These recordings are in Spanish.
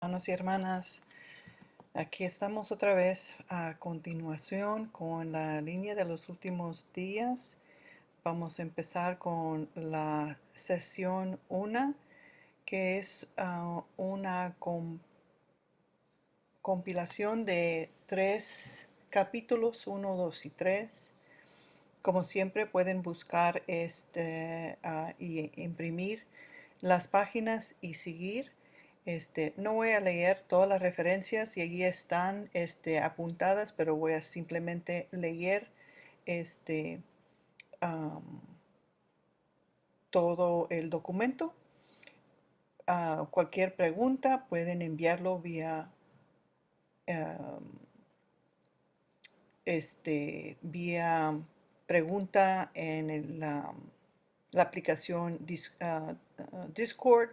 Hermanos y hermanas, aquí estamos otra vez a continuación con la línea de los últimos días. Vamos a empezar con la sesión 1, que es una compilación de 3 capítulos, 1, 2 y 3. Como siempre pueden buscar y imprimir las páginas y seguir. No voy a leer todas las referencias y allí están apuntadas, pero voy a simplemente leer este, am, todo el documento. Cualquier pregunta pueden enviarlo am, vía pregunta en la aplicación Discord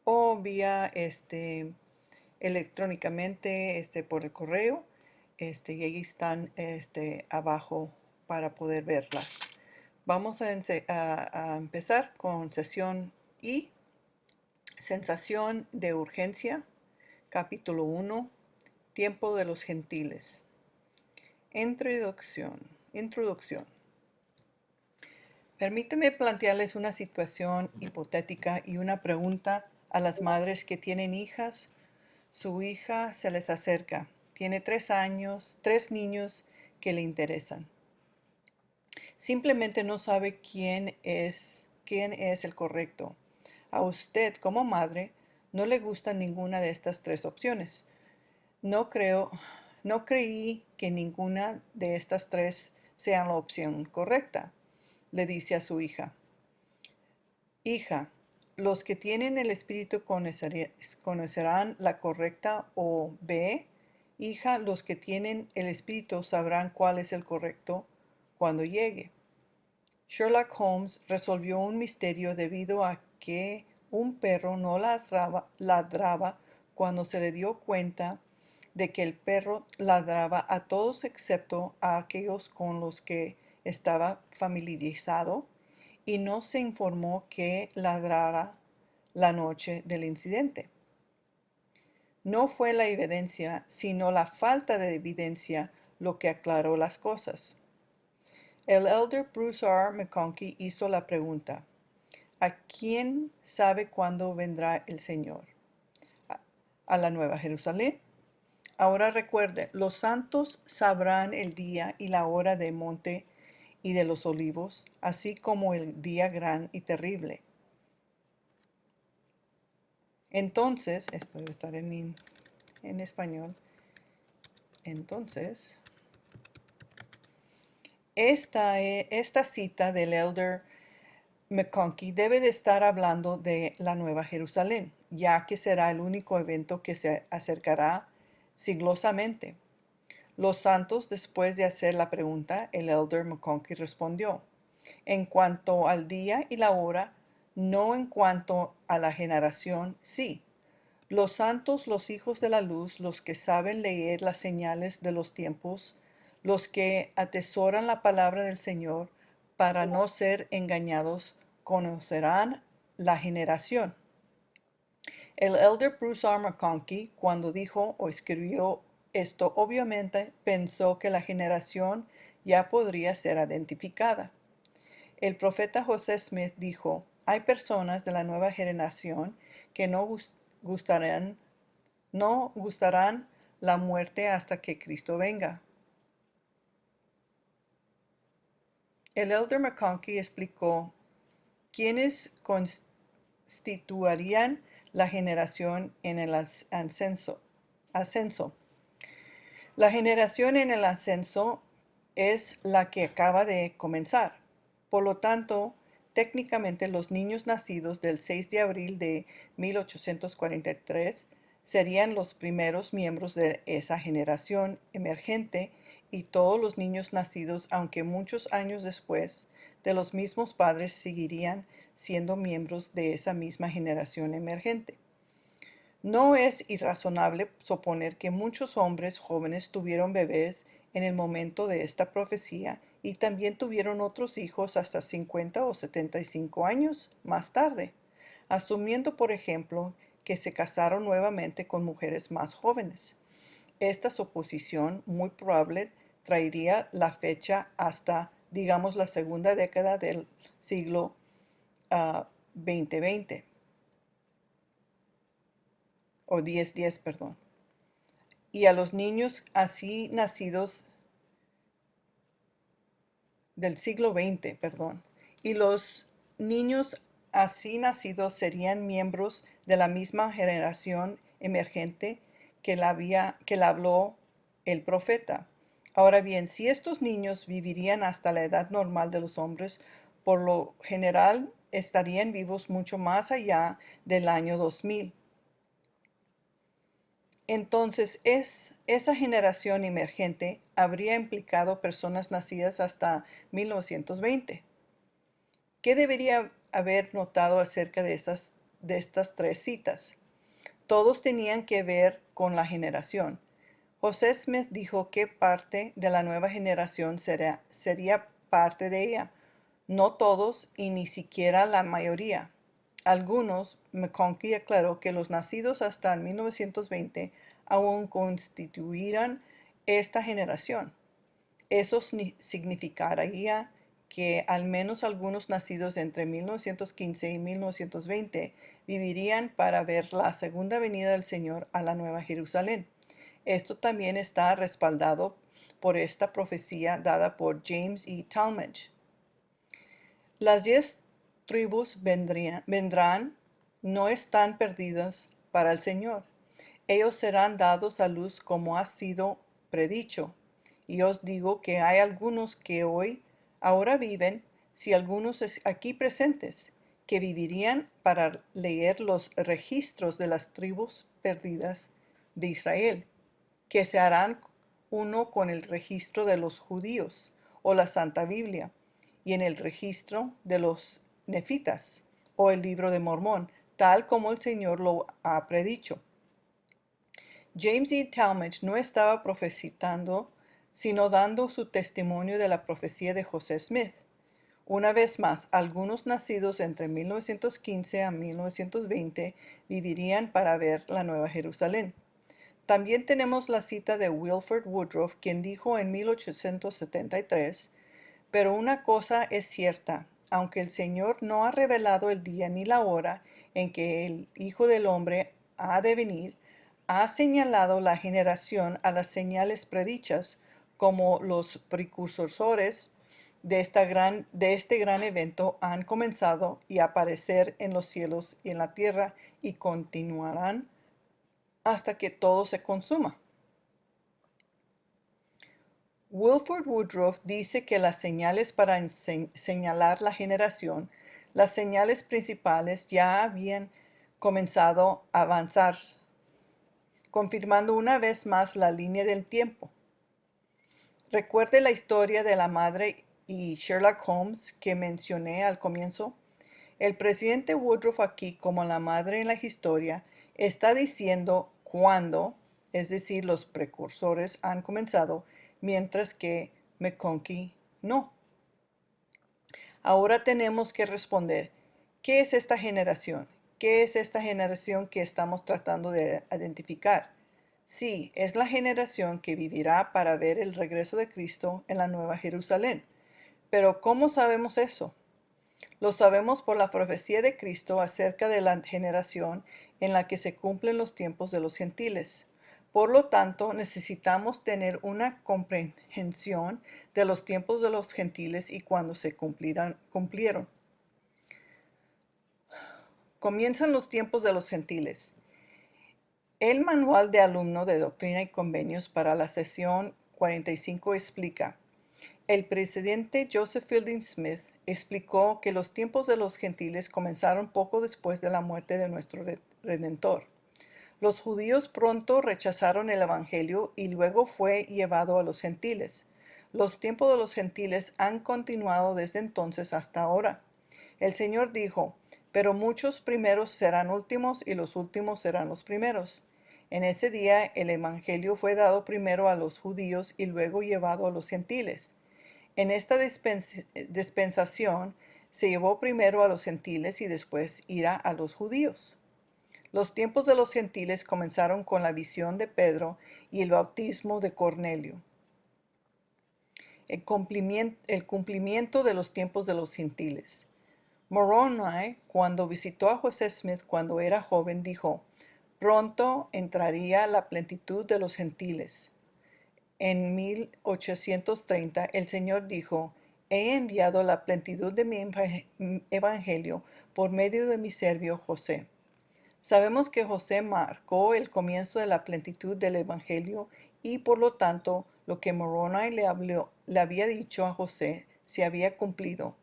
o vía electrónicamente por el correo. Y ahí están abajo para poder verlas. Vamos a empezar con sesión I, sensación de urgencia, capítulo 1, tiempo de los gentiles. Introducción. Permíteme plantearles una situación hipotética y una pregunta a las madres que tienen hijas. Su hija se les acerca. Tiene 3 años, 3 niños que le interesan. Simplemente no sabe quién es el correcto. A usted, como madre, no le gusta ninguna de estas 3 opciones. No creí que ninguna de estas 3 sea la opción correcta, le dice a su hija. Hija, los que tienen el espíritu conocerán la correcta, o B, hija, los que tienen el espíritu sabrán cuál es el correcto cuando llegue. Sherlock Holmes resolvió un misterio debido a que un perro no ladraba cuando se le dio cuenta de que el perro ladraba a todos excepto a aquellos con los que estaba familiarizado, y no se informó que ladrara la noche del incidente. No fue la evidencia, sino la falta de evidencia lo que aclaró las cosas. El elder Bruce R. McConkie hizo la pregunta: ¿a quién sabe cuándo vendrá el Señor? ¿A la Nueva Jerusalén? Ahora recuerde, los santos sabrán el día y la hora del monte y de los olivos, así como el día gran y terrible. Entonces, esto debe estar en español. Entonces, esta cita del elder McConkie debe de estar hablando de la Nueva Jerusalén, ya que será el único evento que se acercará sigilosamente. Los santos, después de hacer la pregunta, el elder McConkie respondió: en cuanto al día y la hora, no en cuanto a la generación, sí. Los santos, los hijos de la luz, los que saben leer las señales de los tiempos, los que atesoran la palabra del Señor para no ser engañados, conocerán la generación. El elder Bruce R. McConkie, cuando dijo o escribió esto, obviamente pensó que la generación ya podría ser identificada. El profeta José Smith dijo: hay personas de la nueva generación que no gustarán la muerte hasta que Cristo venga. El elder McConkie explicó quiénes constituirían la generación en el ascenso. La generación en el ascenso es la que acaba de comenzar. Por lo tanto, técnicamente los niños nacidos del 6 de abril de 1843 serían los primeros miembros de esa generación emergente, y todos los niños nacidos, aunque muchos años después, de los mismos padres, seguirían siendo miembros de esa misma generación emergente. No es irrazonable suponer que muchos hombres jóvenes tuvieron bebés en el momento de esta profecía y también tuvieron otros hijos hasta 50 o 75 años más tarde. Asumiendo, por ejemplo, que se casaron nuevamente con mujeres más jóvenes. Esta suposición muy probable traería la fecha hasta, digamos, la segunda década del siglo 2020 o 1010, perdón. Y a los niños así nacidos del siglo XX, perdón. Y los niños así nacidos serían miembros de la misma generación emergente que la habló el profeta. Ahora bien, si estos niños vivirían hasta la edad normal de los hombres, por lo general estarían vivos mucho más allá del año 2000. Entonces, esa generación emergente habría implicado personas nacidas hasta 1920. ¿Qué debería haber notado acerca de estas tres citas? Todos tenían que ver con la generación. José Smith dijo que parte de la nueva generación sería parte de ella. No todos y ni siquiera la mayoría. Algunos, McConkie aclaró que los nacidos hasta 1920 aún constituirán esta generación. Eso significaría que al menos algunos nacidos entre 1915 y 1920 vivirían para ver la segunda venida del Señor a la Nueva Jerusalén. Esto también está respaldado por esta profecía dada por James E. Talmage. Las 10 tribus vendrán, no están perdidas para el Señor. Ellos serán dados a luz como ha sido predicho. Y os digo que hay algunos que ahora viven, si algunos aquí presentes, que vivirían para leer los registros de las tribus perdidas de Israel, que se harán uno con el registro de los judíos o la Santa Biblia, y en el registro de los nefitas o el libro de Mormón, tal como el Señor lo ha predicho. James E. Talmage no estaba profetizando, sino dando su testimonio de la profecía de José Smith. Una vez más, algunos nacidos entre 1915 a 1920 vivirían para ver la Nueva Jerusalén. También tenemos la cita de Wilford Woodruff, quien dijo en 1873, pero una cosa es cierta, aunque el Señor no ha revelado el día ni la hora en que el Hijo del Hombre ha de venir, ha señalado la generación a las señales predichas como los precursores de este gran evento han comenzado y aparecer en los cielos y en la tierra y continuarán hasta que todo se consuma. Wilford Woodruff dice que las señales para señalar la generación, las señales principales ya habían comenzado a avanzar, confirmando una vez más la línea del tiempo. Recuerde la historia de la madre y Sherlock Holmes que mencioné al comienzo. El presidente Woodruff aquí, como la madre en la historia, está diciendo cuándo, es decir, los precursores han comenzado, mientras que McConkie no. Ahora tenemos que responder, ¿qué es esta generación? ¿Qué es esta generación que estamos tratando de identificar? Sí, es la generación que vivirá para ver el regreso de Cristo en la Nueva Jerusalén. Pero ¿cómo sabemos eso? Lo sabemos por la profecía de Cristo acerca de la generación en la que se cumplen los tiempos de los gentiles. Por lo tanto, necesitamos tener una comprensión de los tiempos de los gentiles y cuándo se cumplieron. Comienzan los tiempos de los gentiles. El manual de alumno de Doctrina y Convenios para la sesión 45 explica: el presidente Joseph Fielding Smith explicó que los tiempos de los gentiles comenzaron poco después de la muerte de nuestro Redentor. Los judíos pronto rechazaron el Evangelio y luego fue llevado a los gentiles. Los tiempos de los gentiles han continuado desde entonces hasta ahora. El Señor dijo, pero muchos primeros serán últimos y los últimos serán los primeros. En ese día el Evangelio fue dado primero a los judíos y luego llevado a los gentiles. En esta dispensación se llevó primero a los gentiles y después irá a los judíos. Los tiempos de los gentiles comenzaron con la visión de Pedro y el bautismo de Cornelio. El cumplimiento de los tiempos de los gentiles. Moroni, cuando visitó a José Smith cuando era joven, dijo, pronto entraría la plenitud de los gentiles. En 1830 el Señor dijo, he enviado la plenitud de mi evangelio por medio de mi siervo José. Sabemos que José marcó el comienzo de la plenitud del evangelio y por lo tanto lo que Moroni le había dicho a José se había cumplido.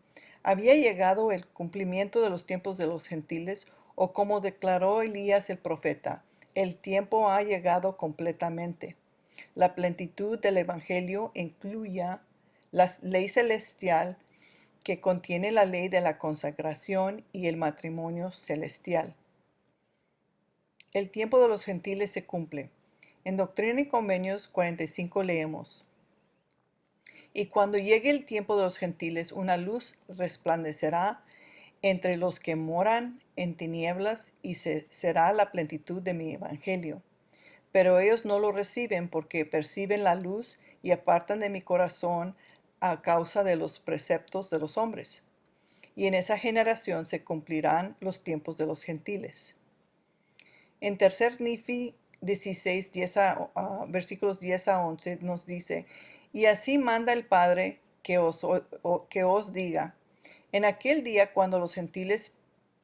Había llegado el cumplimiento de los tiempos de los gentiles, o como declaró Elías el profeta, el tiempo ha llegado completamente. La plenitud del Evangelio incluye la ley celestial que contiene la ley de la consagración y el matrimonio celestial. El tiempo de los gentiles se cumple. En Doctrina y Convenios 45 leemos, y cuando llegue el tiempo de los gentiles, una luz resplandecerá entre los que moran en tinieblas y será la plenitud de mi evangelio. Pero ellos no lo reciben porque perciben la luz y apartan de mi corazón a causa de los preceptos de los hombres. Y en esa generación se cumplirán los tiempos de los gentiles. En 3 Nifi 16, versículos 10 a 11 nos dice, y así manda el Padre que os diga, en aquel día cuando los gentiles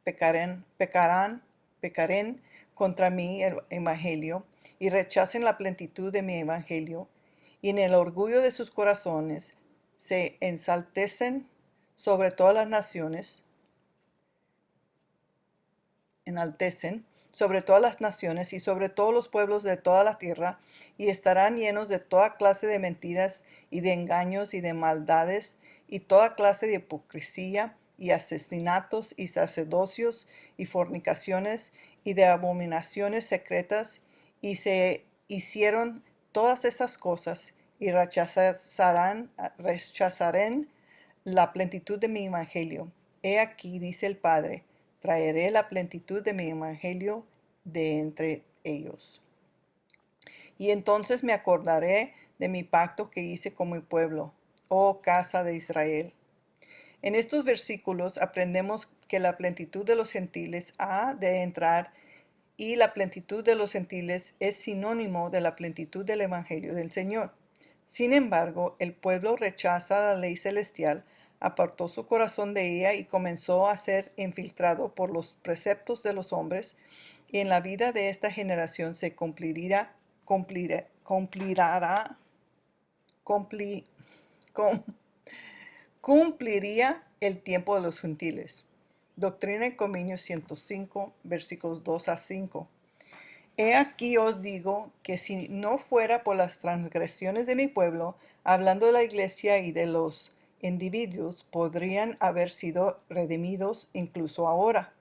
pecarán contra mi evangelio y rechacen la plenitud de mi evangelio, y en el orgullo de sus corazones se ensaltecen sobre todas las naciones, sobre todas las naciones y sobre todos los pueblos de toda la tierra, y estarán llenos de toda clase de mentiras y de engaños y de maldades y toda clase de hipocresía y asesinatos y sacerdocios y fornicaciones y de abominaciones secretas, y se hicieron todas esas cosas y rechazarán la plenitud de mi evangelio. He aquí, dice el Padre, traeré la plenitud de mi evangelio de entre ellos. Y entonces me acordaré de mi pacto que hice con mi pueblo, oh casa de Israel. En estos versículos aprendemos que la plenitud de los gentiles ha de entrar, y la plenitud de los gentiles es sinónimo de la plenitud del evangelio del Señor. Sin embargo, el pueblo rechaza la ley celestial, apartó su corazón de ella y comenzó a ser infiltrado por los preceptos de los hombres, y en la vida de esta generación se cumplirá, cumpli- cum- cumpliría el tiempo de los gentiles. Doctrina y Convenios 105, versículos 2 a 5. He aquí os digo que si no fuera por las transgresiones de mi pueblo, hablando de la iglesia y de los individuos, podrían haber sido redimidos incluso ahora.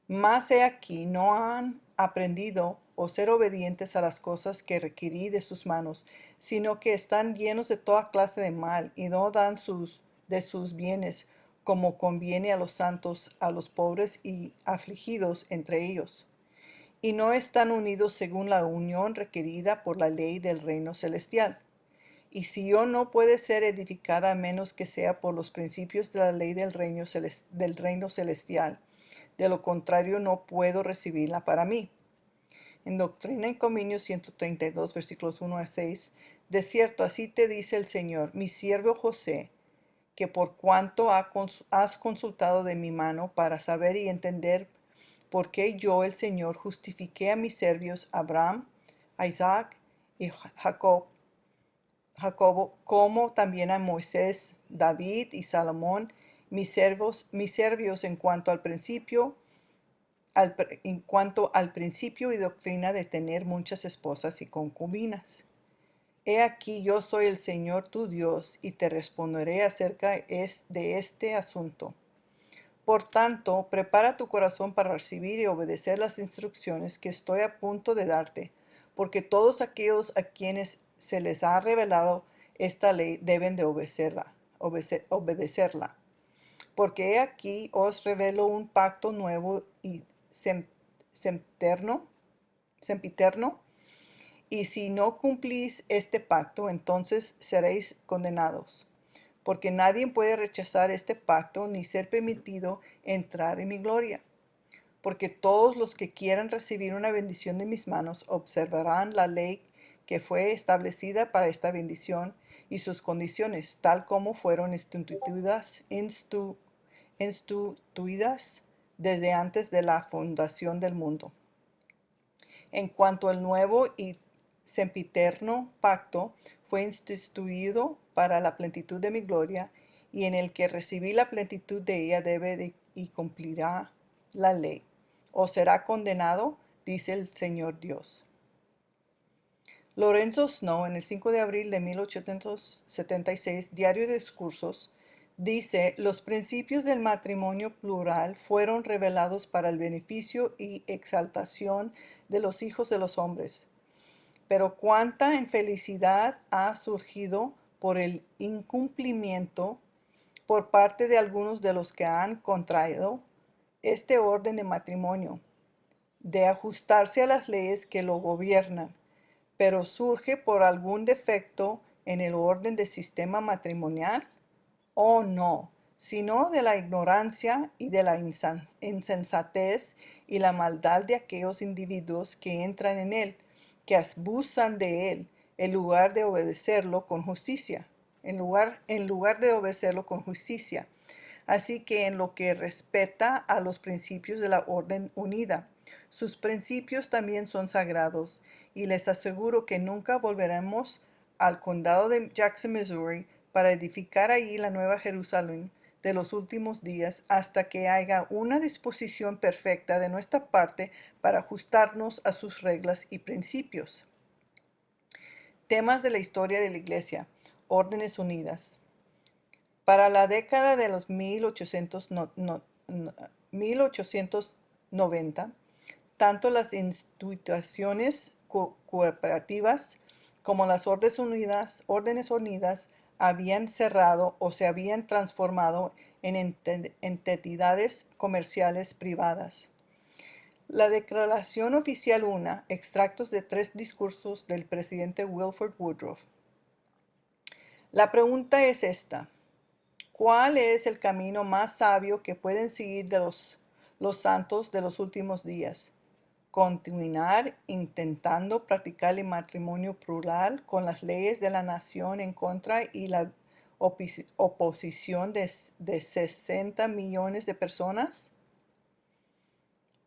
Mas he aquí no han aprendido o ser obedientes a las cosas que requirí de sus manos, sino que están llenos de toda clase de mal y no dan de sus bienes como conviene a los santos, a los pobres y afligidos entre ellos, y no están unidos según la unión requerida por la ley del reino celestial. Y Sion no puede ser edificada a menos que sea por los principios de la ley del reino celestial. De lo contrario, no puedo recibirla para mí. En Doctrina y Convenios 132, versículos 1 a 6, de cierto, así te dice el Señor, mi siervo José, que por cuanto has consultado de mi mano para saber y entender por qué yo, el Señor, justifiqué a mis siervos Abraham, a Isaac y Jacobo, como también a Moisés, David y Salomón, mis siervos en cuanto al principio, y doctrina de tener muchas esposas y concubinas. He aquí yo soy el Señor tu Dios, y te responderé acerca de este asunto. Por tanto, prepara tu corazón para recibir y obedecer las instrucciones que estoy a punto de darte, porque todos aquellos a quienes se les ha revelado esta ley deben de obedecerla. Porque he aquí os revelo un pacto nuevo y sempiterno, y si no cumplís este pacto, entonces seréis condenados, porque nadie puede rechazar este pacto ni ser permitido entrar en mi gloria. Porque todos los que quieran recibir una bendición de mis manos observarán la ley que fue establecida para esta bendición y sus condiciones, tal como fueron instituidas desde antes de la fundación del mundo. En cuanto al nuevo y sempiterno pacto fue instituido para la plenitud de mi gloria, y en el que recibí la plenitud de ella y cumplirá la ley, o será condenado, dice el Señor Dios. Lorenzo Snow, en el 5 de abril de 1876, Diario de Discursos, dice: los principios del matrimonio plural fueron revelados para el beneficio y exaltación de los hijos de los hombres. Pero cuánta infelicidad ha surgido por el incumplimiento por parte de algunos de los que han contraído este orden de matrimonio, de ajustarse a las leyes que lo gobiernan, pero surge por algún defecto en el orden del sistema matrimonial, o no, sino de la ignorancia y de la insensatez y la maldad de aquellos individuos que entran en él, que abusan de él, en lugar de obedecerlo con justicia, en lugar de obedecerlo con justicia. Así que en lo que respecta a los principios de la orden unida, sus principios también son sagrados, y les aseguro que nunca volveremos al condado de Jackson, Missouri, para edificar allí la nueva Jerusalén de los últimos días, hasta que haya una disposición perfecta de nuestra parte para ajustarnos a sus reglas y principios. Temas de la historia de la Iglesia. Órdenes unidas. Para la década de los 1890, tanto las instituciones cooperativas como las órdenes unidas habían cerrado o se habían transformado en entidades comerciales privadas. La Declaración Oficial 1, extractos de 3 discursos del presidente Wilford Woodruff. La pregunta es esta: ¿cuál es el camino más sabio que pueden seguir los santos de los últimos días? ¿Continuar intentando practicar el matrimonio plural con las leyes de la nación en contra y la oposición de 60 millones de personas?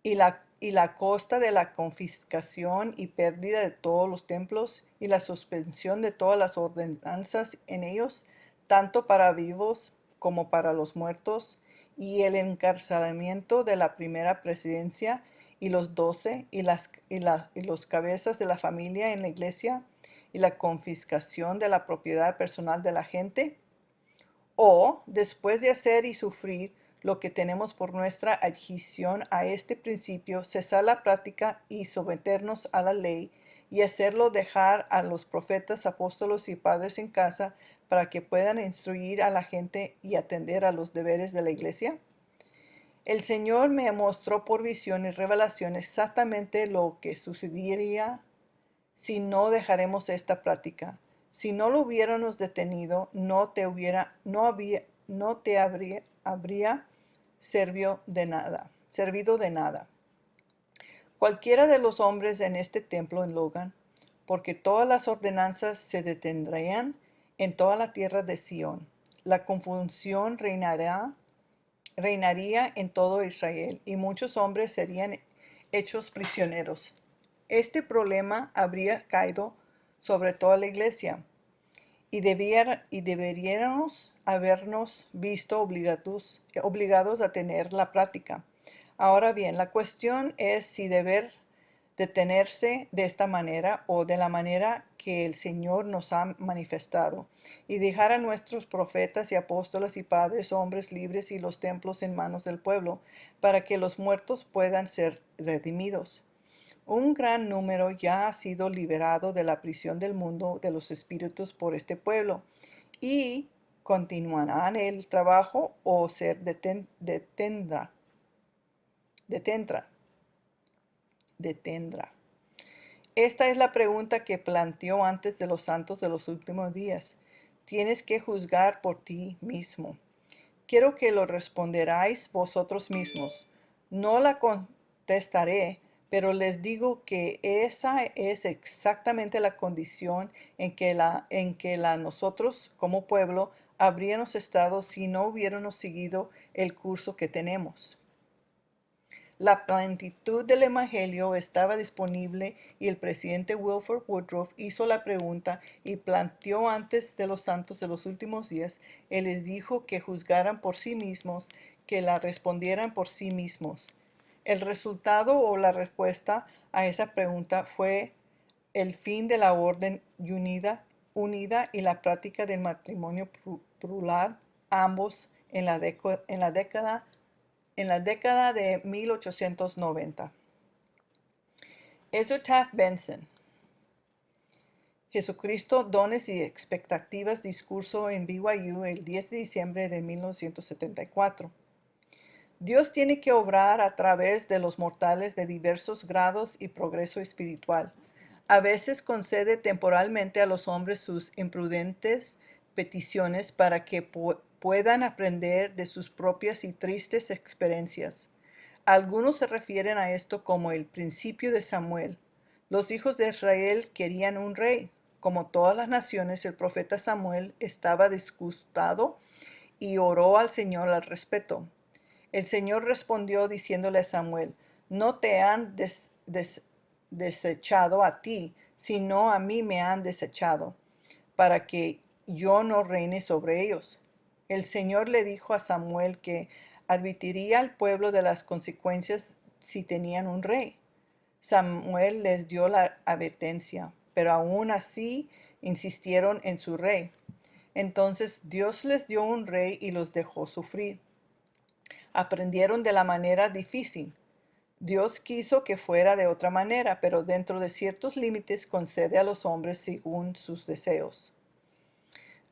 Y la costa de la confiscación y pérdida de todos los templos y la suspensión de todas las ordenanzas en ellos, tanto para vivos como para los muertos, y el encarcelamiento de la primera presidencia y los 12 y los cabezas de la familia en la iglesia, y la confiscación de la propiedad personal de la gente? O, después de hacer y sufrir lo que tenemos por nuestra adhesión a este principio, cesar la práctica y someternos a la ley, y hacerlo dejar a los profetas, apóstolos y padres en casa para que puedan instruir a la gente y atender a los deberes de la iglesia? El Señor me mostró por visión y revelación exactamente lo que sucedería si no dejaremos esta práctica. Si no lo hubiéramos detenido, no te habría servido de nada. Cualquiera de los hombres en este templo en Logan, porque todas las ordenanzas se detendrían en toda la tierra de Sión. La confusión reinaría en todo Israel, y muchos hombres serían hechos prisioneros. Este problema habría caído sobre toda la iglesia, y deberíamos habernos visto obligados a tener la práctica. Ahora bien, la cuestión es si deber detenerse de esta manera o de la manera que el Señor nos ha manifestado, y dejar a nuestros profetas y apóstoles y padres, hombres libres, y los templos en manos del pueblo, para que los muertos puedan ser redimidos. Un gran número ya ha sido liberado de la prisión del mundo de los espíritus por este pueblo, y continuarán el trabajo o ser detendrá. detendrá. Esta es la pregunta que planteó antes de los santos de los últimos días. Tienes que juzgar por ti mismo. Quiero que lo responderáis vosotros mismos. No la contestaré, pero les digo que esa es exactamente la condición en que nosotros como pueblo habríamos estado si no hubiéramos seguido el curso que tenemos. La plenitud del Evangelio estaba disponible y el presidente Wilford Woodruff hizo la pregunta y planteó antes de los santos de los últimos días. Él les dijo que juzgaran por sí mismos, que la respondieran por sí mismos. El resultado o la respuesta a esa pregunta fue el fin de la orden unida y la práctica del matrimonio plural, ambos en la década de 1890. Ezra Taft Benson, Jesucristo, Dones y Expectativas, discurso en BYU el 10 de diciembre de 1974. Dios tiene que obrar a través de los mortales de diversos grados y progreso espiritual. A veces concede temporalmente a los hombres sus imprudentes peticiones para que puedan aprender de sus propias y tristes experiencias. Algunos se refieren a esto como el principio de Samuel. Los hijos de Israel querían un rey. Como todas las naciones, el profeta Samuel estaba disgustado y oró al Señor al respecto. El Señor respondió diciéndole a Samuel: no te han desechado a ti, sino a mí me han desechado, para que yo no reine sobre ellos. El Señor le dijo a Samuel que advertiría al pueblo de las consecuencias si tenían un rey. Samuel les dio la advertencia, pero aún así insistieron en su rey. Entonces Dios les dio un rey y los dejó sufrir. Aprendieron de la manera difícil. Dios quiso que fuera de otra manera, pero dentro de ciertos límites concede a los hombres según sus deseos.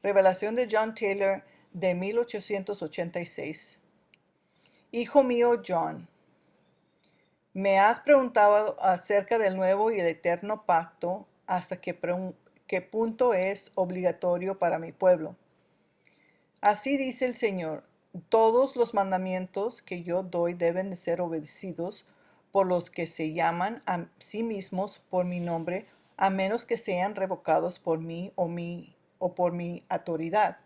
Revelación de John Taylor de 1886. Hijo mío John, me has preguntado acerca del nuevo y el eterno pacto, hasta qué punto es obligatorio para mi pueblo. Así dice el Señor: todos los mandamientos que yo doy deben de ser obedecidos por los que se llaman a sí mismos por mi nombre, a menos que sean revocados por mí o por mi autoridad.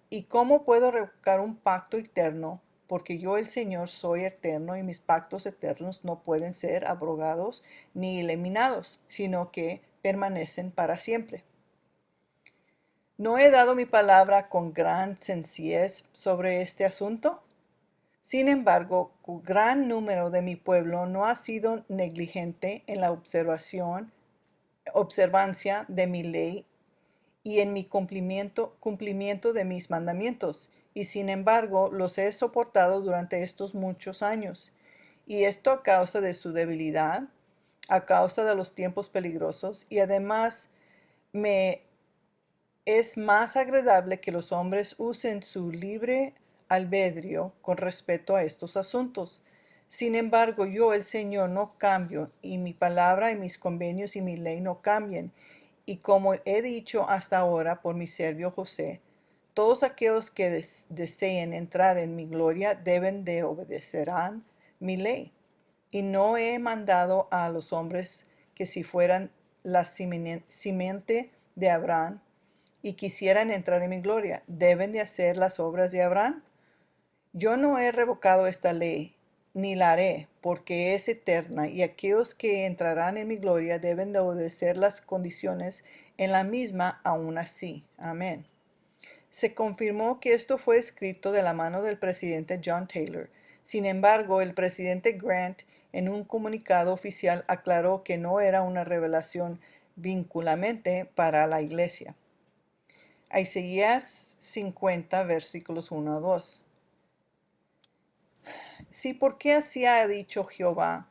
¿Y cómo puedo revocar un pacto eterno? Porque yo, el Señor, soy eterno y mis pactos eternos no pueden ser abrogados ni eliminados, sino que permanecen para siempre. ¿No he dado mi palabra con gran sencillez sobre este asunto? Sin embargo, un gran número de mi pueblo no ha sido negligente en la observancia de mi ley y en mi cumplimiento de mis mandamientos, y sin embargo los he soportado durante estos muchos años. Y esto a causa de su debilidad, a causa de los tiempos peligrosos, y además me es más agradable que los hombres usen su libre albedrío con respecto a estos asuntos. Sin embargo, yo, el Señor, no cambio, y mi palabra y mis convenios y mi ley no cambian. Y como he dicho hasta ahora por mi siervo José, todos aquellos que deseen entrar en mi gloria deben de obedecerán mi ley. Y no he mandado a los hombres que si fueran la simiente de Abraham y quisieran entrar en mi gloria, ¿deben de hacer las obras de Abraham? Yo no he revocado esta ley, ni la haré, porque es eterna, y aquellos que entrarán en mi gloria deben de obedecer las condiciones en la misma aún así. Amén. Se confirmó que esto fue escrito de la mano del presidente John Taylor. Sin embargo, el presidente Grant, en un comunicado oficial, aclaró que no era una revelación vinculante para la iglesia. Isaías 50, versículos 1 a 2. Sí, ¿por qué así ha dicho Jehová?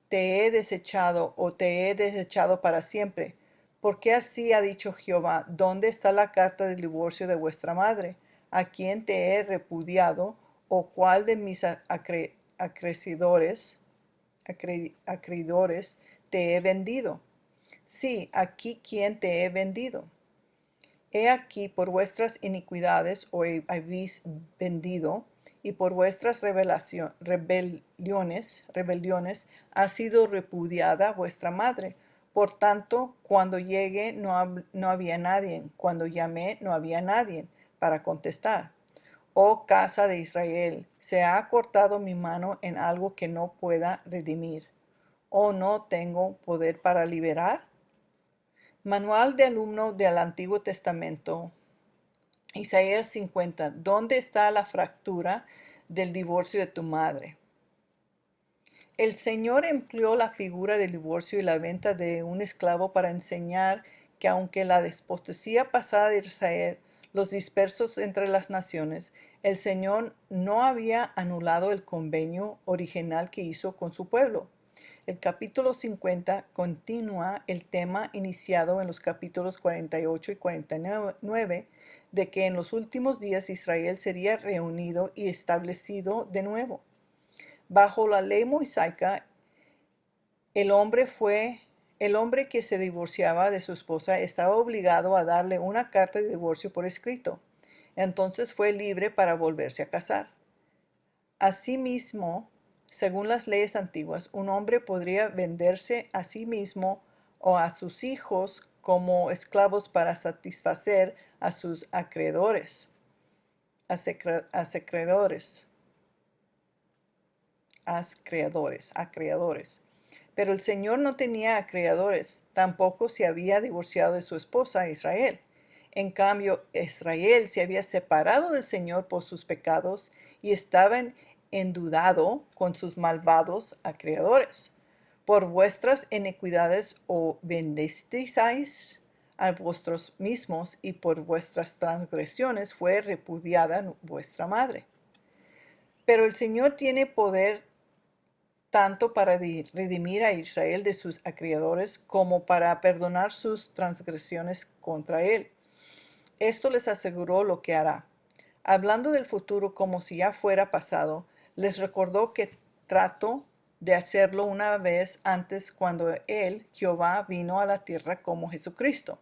Te he desechado, o te he desechado para siempre. ¿Por qué así ha dicho Jehová? ¿Dónde está la carta de divorcio de vuestra madre? ¿A quién te he repudiado? ¿O cuál de mis acreedores te he vendido. Sí, aquí quien te he vendido. He aquí por vuestras iniquidades os habéis vendido, y por vuestras rebeliones ha sido repudiada vuestra madre. Por tanto, cuando llegué no había nadie, cuando llamé no había nadie para contestar. Oh casa de Israel, ¿se ha cortado mi mano en algo que no pueda redimir? ¿O no tengo poder para liberar? Manual de alumno del Antiguo Testamento. Isaías 50. ¿Dónde está la fractura del divorcio de tu madre? El Señor empleó la figura del divorcio y la venta de un esclavo para enseñar que aunque la desposesía pasada de Israel, los dispersos entre las naciones, el Señor no había anulado el convenio original que hizo con su pueblo. El capítulo 50 continúa el tema iniciado en los capítulos 48 y 49 de que en los últimos días Israel sería reunido y establecido de nuevo. Bajo la ley mosaica, el hombre que se divorciaba de su esposa estaba obligado a darle una carta de divorcio por escrito. Entonces fue libre para volverse a casar. Asimismo, según las leyes antiguas, un hombre podría venderse a sí mismo o a sus hijos como esclavos para satisfacer a sus acreedores. Acreedores. Pero el Señor no tenía acreedores, tampoco se había divorciado de su esposa Israel. En cambio, Israel se había separado del Señor por sus pecados y estaban endeudado con sus malvados acreedores. Por vuestras iniquidades os vendisteis a vosotros mismos, y por vuestras transgresiones fue repudiada vuestra madre. Pero el Señor tiene poder tanto para redimir a Israel de sus acreedores como para perdonar sus transgresiones contra él. Esto les aseguró lo que hará. Hablando del futuro como si ya fuera pasado, les recordó que trató de hacerlo una vez antes cuando él, Jehová, vino a la tierra como Jesucristo.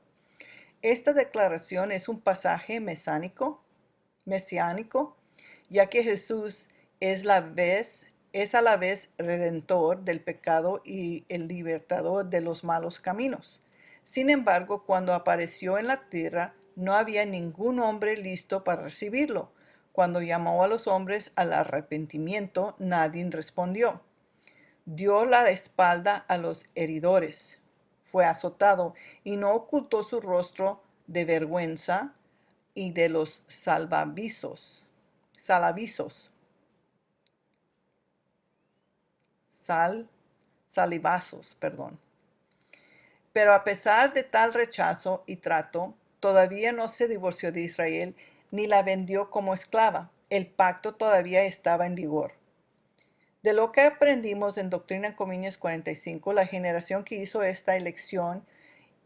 Esta declaración es un pasaje mesiánico, ya que Jesús es a la vez redentor del pecado y el libertador de los malos caminos. Sin embargo, cuando apareció en la tierra, no había ningún hombre listo para recibirlo. Cuando llamó a los hombres al arrepentimiento, nadie respondió. Dio la espalda a los heridores, fue azotado y no ocultó su rostro de vergüenza y de los salavizos, salivazos, perdón. Pero a pesar de tal rechazo y trato, todavía no se divorció de Israel ni la vendió como esclava. El pacto todavía estaba en vigor. De lo que aprendimos en Doctrina en Cominges 45, la generación que hizo esta elección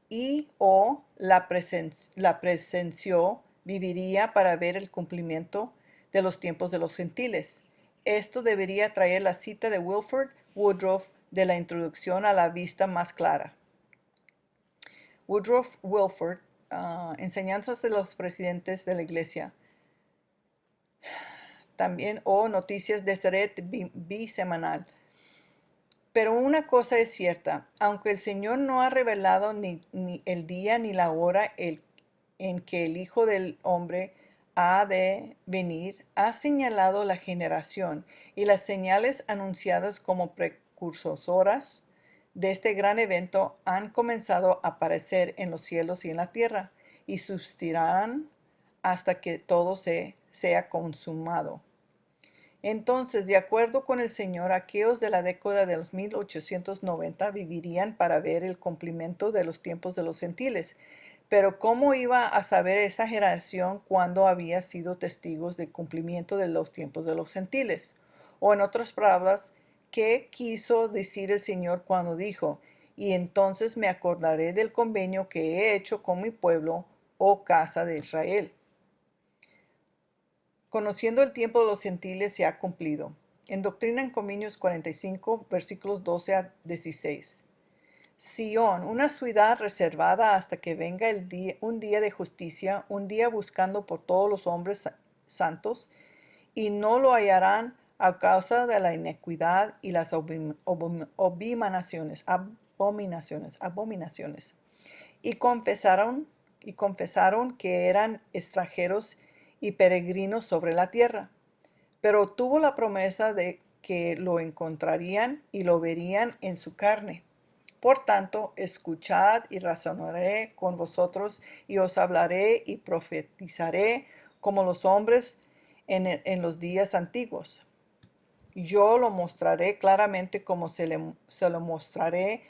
y o la presenció viviría para ver el cumplimiento de los tiempos de los gentiles. Esto debería traer la cita de Wilford Woodruff de la introducción a la vista más clara. Woodruff Wilford, Enseñanzas de los Presidentes de la Iglesia, también, o Noticias de Seret bisemanal. Pero una cosa es cierta, aunque el Señor no ha revelado ni el día ni la hora en que el Hijo del Hombre ha de venir, ha señalado la generación y las señales anunciadas como precursoras de este gran evento han comenzado a aparecer en los cielos y en la tierra, y subsistirán hasta que todo sea consumado. Entonces, de acuerdo con el Señor, aquellos de la década de los 1890 vivirían para ver el cumplimiento de los tiempos de los gentiles. Pero ¿cómo iba a saber esa generación cuando había sido testigos del cumplimiento de los tiempos de los gentiles? O en otras palabras, ¿qué quiso decir el Señor cuando dijo: y entonces me acordaré del convenio que he hecho con mi pueblo, oh casa de Israel? Conociendo el tiempo de los gentiles se ha cumplido. En Doctrina en Cominges 45, versículos 12 a 16. Sión, una ciudad reservada hasta que venga un día de justicia, un día buscando por todos los hombres santos, y no lo hallarán a causa de la iniquidad y las abominaciones. Y confesaron que eran extranjeros y peregrinos sobre la tierra. Pero tuvo la promesa de que lo encontrarían y lo verían en su carne. Por tanto, escuchad y razonaré con vosotros, y os hablaré y profetizaré como los hombres en los días antiguos. Yo lo mostraré claramente como se lo mostré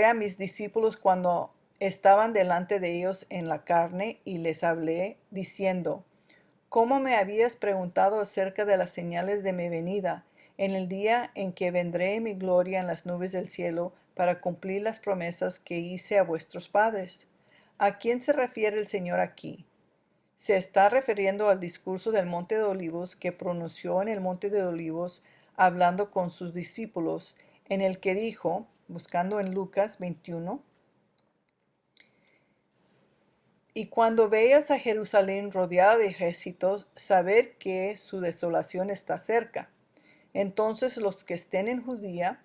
a mis discípulos cuando estaban delante de ellos en la carne, y les hablé diciendo: ¿Cómo me habías preguntado acerca de las señales de mi venida, en el día en que vendré en mi gloria en las nubes del cielo para cumplir las promesas que hice a vuestros padres? ¿A quién se refiere el Señor aquí? Se está refiriendo al discurso del Monte de Olivos que pronunció en el Monte de Olivos, hablando con sus discípulos, en el que dijo, buscando en Lucas 21, y cuando veas a Jerusalén rodeada de ejércitos, saber que su desolación está cerca. Entonces los que estén en Judía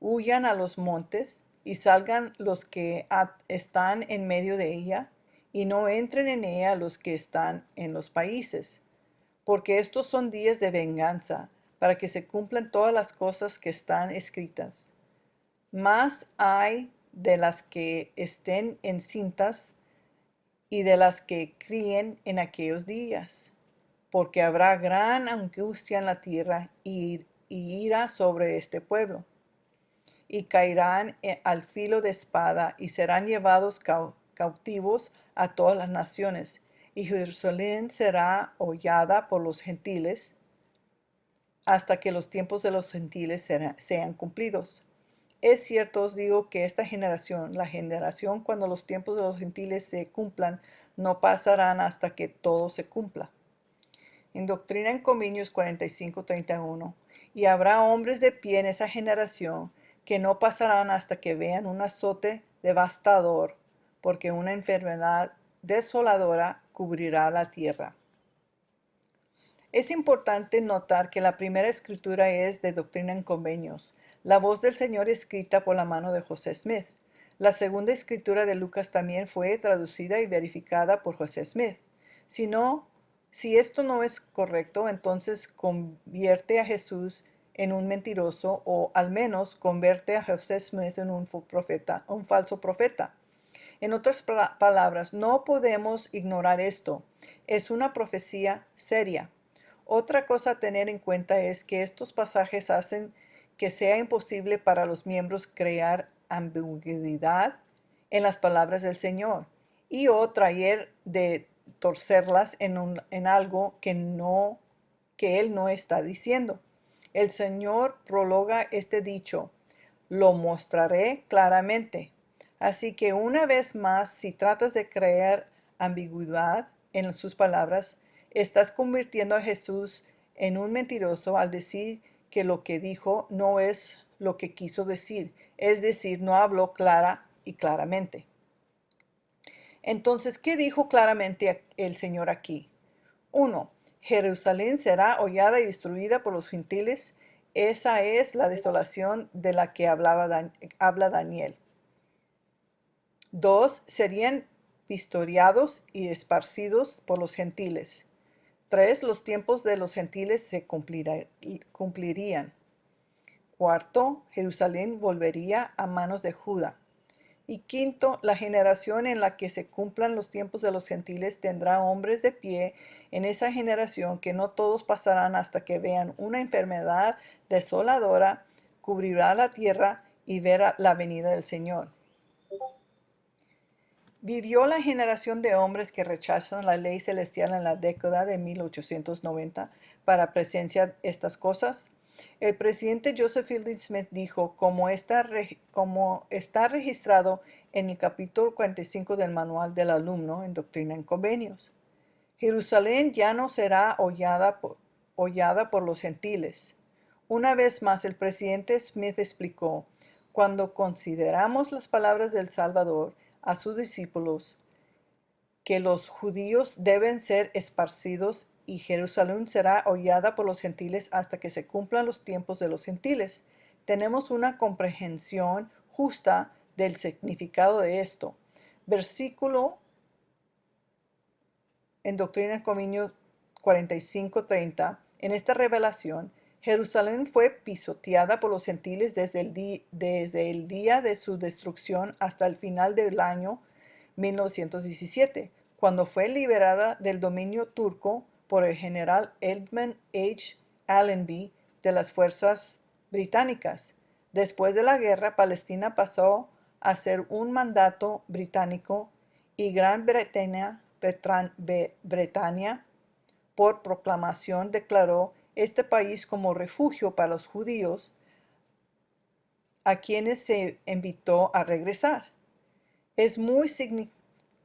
huyan a los montes, y salgan los que están en medio de ella, y no entren en ella los que están en los países, porque estos son días de venganza, para que se cumplan todas las cosas que están escritas. Mas hay de las que estén encintas y de las que críen en aquellos días, porque habrá gran angustia en la tierra y ira sobre este pueblo, y caerán al filo de espada, y serán llevados cautivos a todas las naciones, y Jerusalén será hollada por los gentiles, hasta que los tiempos de los gentiles sean cumplidos. Es cierto, os digo que esta generación, la generación cuando los tiempos de los gentiles se cumplan, no pasarán hasta que todo se cumpla. En Doctrina en Convenios 45:31, y habrá hombres de pie en esa generación que no pasarán hasta que vean un azote devastador, porque una enfermedad desoladora cubrirá la tierra. Es importante notar que la primera escritura es de Doctrina en Convenios, la voz del Señor escrita por la mano de José Smith. La segunda escritura de Lucas también fue traducida y verificada por José Smith. Si esto no es correcto, entonces convierte a Jesús en un mentiroso, o al menos convierte a José Smith en un falso profeta. En otras palabras, no podemos ignorar esto. Es una profecía seria. Otra cosa a tener en cuenta es que estos pasajes hacen que sea imposible para los miembros crear ambigüedad en las palabras del Señor, o traer de torcerlas en algo que Él no está diciendo. El Señor prologa este dicho: lo mostraré claramente. Así que una vez más, si tratas de crear ambigüedad en sus palabras, estás convirtiendo a Jesús en un mentiroso al decir que lo que dijo no es lo que quiso decir, es decir, no habló clara y claramente. Entonces, ¿qué dijo claramente el Señor aquí? 1. Jerusalén será hollada y destruida por los gentiles. Esa es la desolación de la que habla Daniel. 2. Serían pisoteados y esparcidos por los gentiles. 3. Los tiempos de los gentiles se cumplirían. 4. Jerusalén volvería a manos de Judá. Y 5. La generación en la que se cumplan los tiempos de los gentiles tendrá hombres de pie en esa generación, que no todos pasarán hasta que vean una enfermedad desoladora cubrirá la tierra, y ver la venida del Señor. Vivió la generación de hombres que rechazan la ley celestial en la década de 1890 para presenciar estas cosas. El presidente Joseph Fielding Smith dijo, como está registrado en el capítulo 45 del Manual del Alumno en Doctrina en Convenios: Jerusalén ya no será hollada por los gentiles. Una vez más, el presidente Smith explicó: Cuando consideramos las palabras del Salvador a sus discípulos, que los judíos deben ser esparcidos y Jerusalén será hollada por los gentiles hasta que se cumplan los tiempos de los gentiles, tenemos una comprensión justa del significado de esto. Versículo en Doctrina y Convenios 45:30, en esta revelación, Jerusalén fue pisoteada por los gentiles desde el día de su destrucción hasta el final del año 1917, cuando fue liberada del dominio turco por el general Edmund H. Allenby de las fuerzas británicas. Después de la guerra, Palestina pasó a ser un mandato británico y Gran Bretaña, por proclamación, declaró este país como refugio para los judíos, a quienes se invitó a regresar. Es muy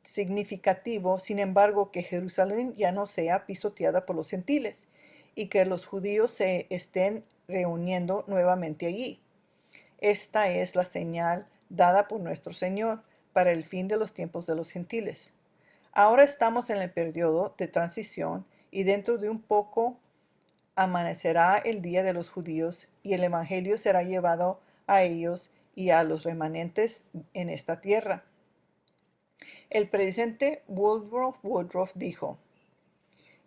significativo, sin embargo, que Jerusalén ya no sea pisoteada por los gentiles y que los judíos se estén reuniendo nuevamente allí. Esta es la señal dada por nuestro Señor para el fin de los tiempos de los gentiles. Ahora estamos en el periodo de transición y dentro de un poco amanecerá el día de los judíos y el evangelio será llevado a ellos y a los remanentes en esta tierra. El presidente Woodrow dijo: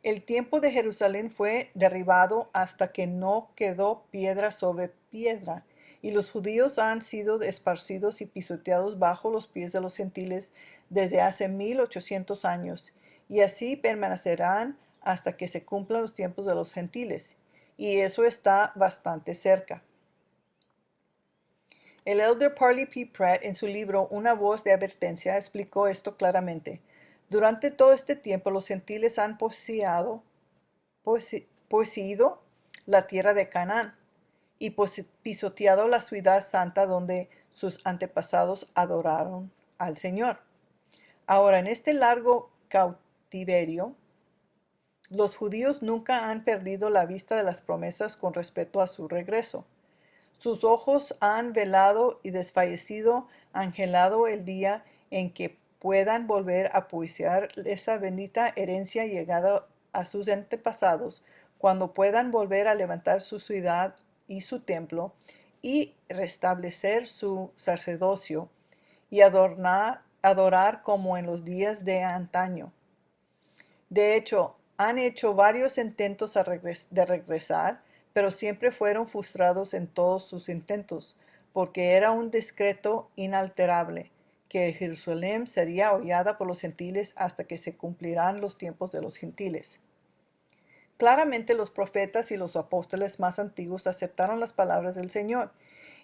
el tiempo de Jerusalén fue derribado hasta que no quedó piedra sobre piedra, y los judíos han sido esparcidos y pisoteados bajo los pies de los gentiles desde hace 1800 años, y así permanecerán hasta que se cumplan los tiempos de los gentiles, y eso está bastante cerca. El elder Parley P. Pratt, en su libro Una voz de advertencia, explicó esto claramente. Durante todo este tiempo los gentiles han poseído la tierra de Canaán y pisoteado la ciudad santa donde sus antepasados adoraron al Señor. Ahora, en este largo cautiverio, los judíos nunca han perdido la vista de las promesas con respecto a su regreso. Sus ojos han velado y desfallecido, angelado el día en que puedan volver a poseer esa bendita herencia llegada a sus antepasados, cuando puedan volver a levantar su ciudad y su templo y restablecer su sacerdocio y adorar como en los días de antaño. De hecho, han hecho varios intentos de regresar, pero siempre fueron frustrados en todos sus intentos, porque era un decreto inalterable, que Jerusalén sería hollada por los gentiles hasta que se cumplirán los tiempos de los gentiles. Claramente los profetas y los apóstoles más antiguos aceptaron las palabras del Señor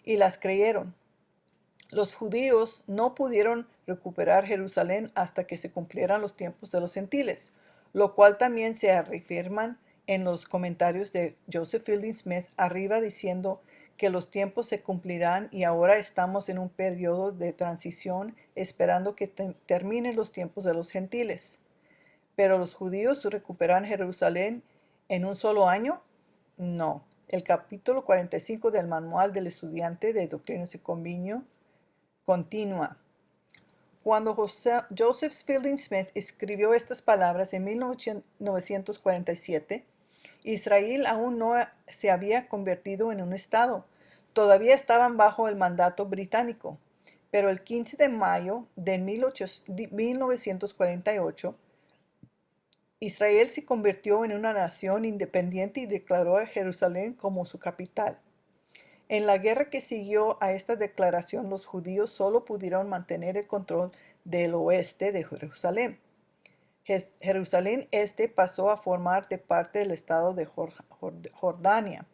y las creyeron. Los judíos no pudieron recuperar Jerusalén hasta que se cumplieran los tiempos de los gentiles, lo cual también se reafirman en los comentarios de Joseph Fielding Smith arriba, diciendo que los tiempos se cumplirán y ahora estamos en un periodo de transición esperando que terminen los tiempos de los gentiles. ¿Pero los judíos recuperan Jerusalén en un solo año? No. El capítulo 45 del Manual del Estudiante de Doctrinas y Convenio continúa. Cuando Joseph Fielding Smith escribió estas palabras en 1947, Israel aún no se había convertido en un estado. Todavía estaban bajo el mandato británico. Pero el 15 de mayo de 1948, Israel se convirtió en una nación independiente y declaró a Jerusalén como su capital. En la guerra que siguió a esta declaración, los judíos solo pudieron mantener el control del oeste de Jerusalén. Jerusalén Este pasó a formar parte del estado de Jordania.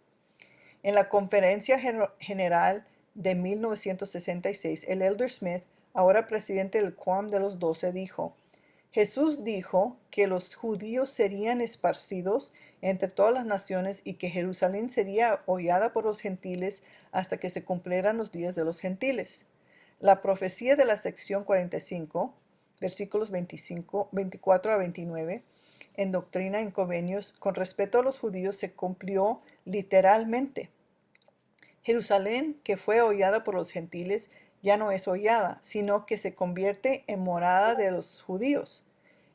En la Conferencia General de 1966, el elder Smith, ahora presidente del Quórum de los 12, dijo: Jesús dijo que los judíos serían esparcidos entre todas las naciones y que Jerusalén sería hollada por los gentiles hasta que se cumplieran los días de los gentiles. La profecía de la sección 45, versículos 24 a 29, en Doctrina y Convenios, con respecto a los judíos, se cumplió literalmente. Jerusalén, que fue hollada por los gentiles, ya no es hollada, sino que se convierte en morada de los judíos.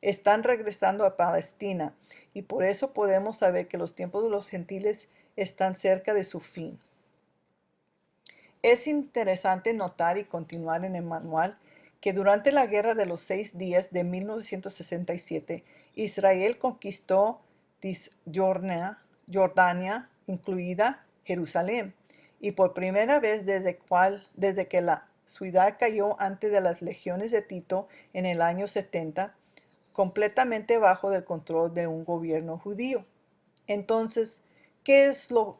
Están regresando a Palestina, y por eso podemos saber que los tiempos de los gentiles están cerca de su fin. Es interesante notar y continuar en el manual que durante la Guerra de los 6 días de 1967, Israel conquistó Jordania, incluida Jerusalén, y por primera vez desde que la ciudad cayó ante de las legiones de Tito en el año 70, completamente bajo del control de un gobierno judío. Entonces, ¿qué es lo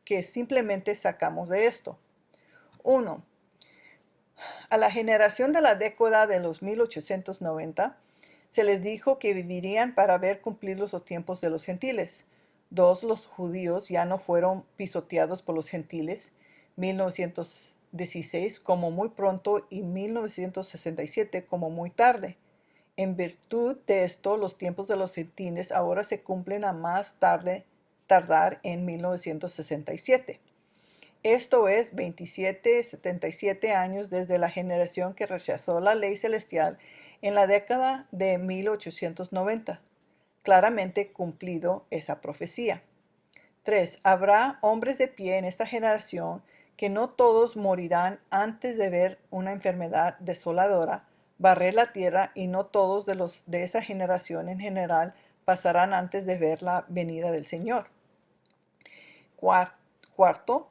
que simplemente sacamos de esto? 1. A la generación de la década de los 1890 se les dijo que vivirían para ver cumplidos los tiempos de los gentiles. 2. Los judíos ya no fueron pisoteados por los gentiles, 1916 como muy pronto y 1967 como muy tarde. En virtud de esto, los tiempos de los gentiles ahora se cumplen a más tardar en 1967. Esto es 77 años desde la generación que rechazó la ley celestial en la década de 1890. Claramente cumplido esa profecía. 3. Habrá hombres de pie en esta generación que no todos morirán antes de ver una enfermedad desoladora barrer la tierra, y no todos de esa generación en general pasarán antes de ver la venida del Señor. Cuarto,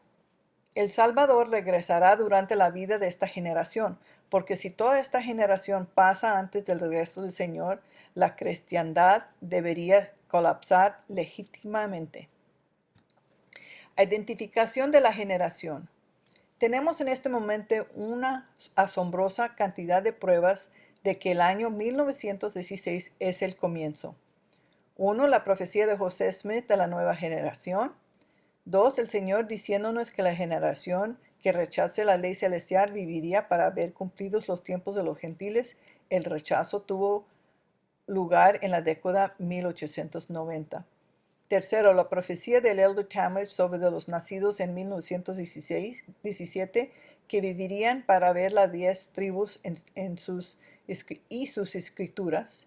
el Salvador regresará durante la vida de esta generación, porque si toda esta generación pasa antes del regreso del Señor, la cristiandad debería colapsar legítimamente. Identificación de la generación. Tenemos en este momento una asombrosa cantidad de pruebas de que el año 1916 es el comienzo. 1. La profecía de José Smith de la nueva generación. 2. El Señor diciéndonos que la generación que rechace la ley celestial viviría para ver cumplidos los tiempos de los gentiles. El rechazo tuvo lugar en la década 1890. 3. La profecía del Elder Talmage sobre los nacidos en 1917 que vivirían para ver las 10 tribus y sus escrituras.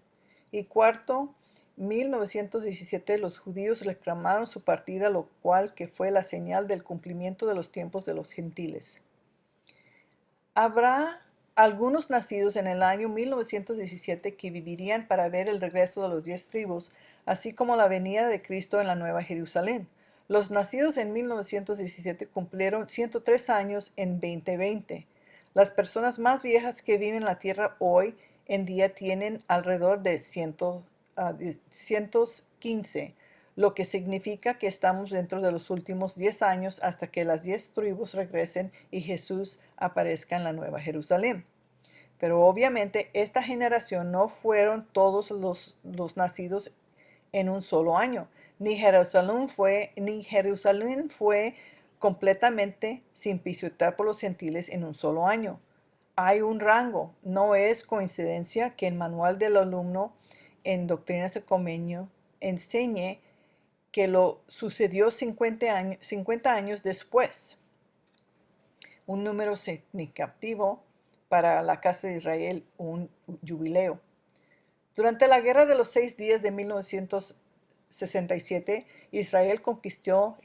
Y 4. 1917 los judíos reclamaron su partida, lo cual que fue la señal del cumplimiento de los tiempos de los gentiles. Habrá algunos nacidos en el año 1917 que vivirían para ver el regreso de los 10 tribus, así como la venida de Cristo en la Nueva Jerusalén. Los nacidos en 1917 cumplieron 103 años en 2020. Las personas más viejas que viven en la tierra hoy en día tienen alrededor de 115, lo que significa que estamos dentro de los últimos 10 años hasta que las 10 tribus regresen y Jesús aparezca en la Nueva Jerusalén. Pero obviamente esta generación no fueron todos los nacidos en un solo año. Ni Jerusalén fue completamente sin pisotear por los gentiles en un solo año. Hay un rango. No es coincidencia que el manual del alumno en Doctrinas Ecumenio enseñe que lo sucedió 50 años después. Un número significativo para la casa de Israel, un jubileo. Durante la Guerra de los 6 días de 1967, Israel conquistó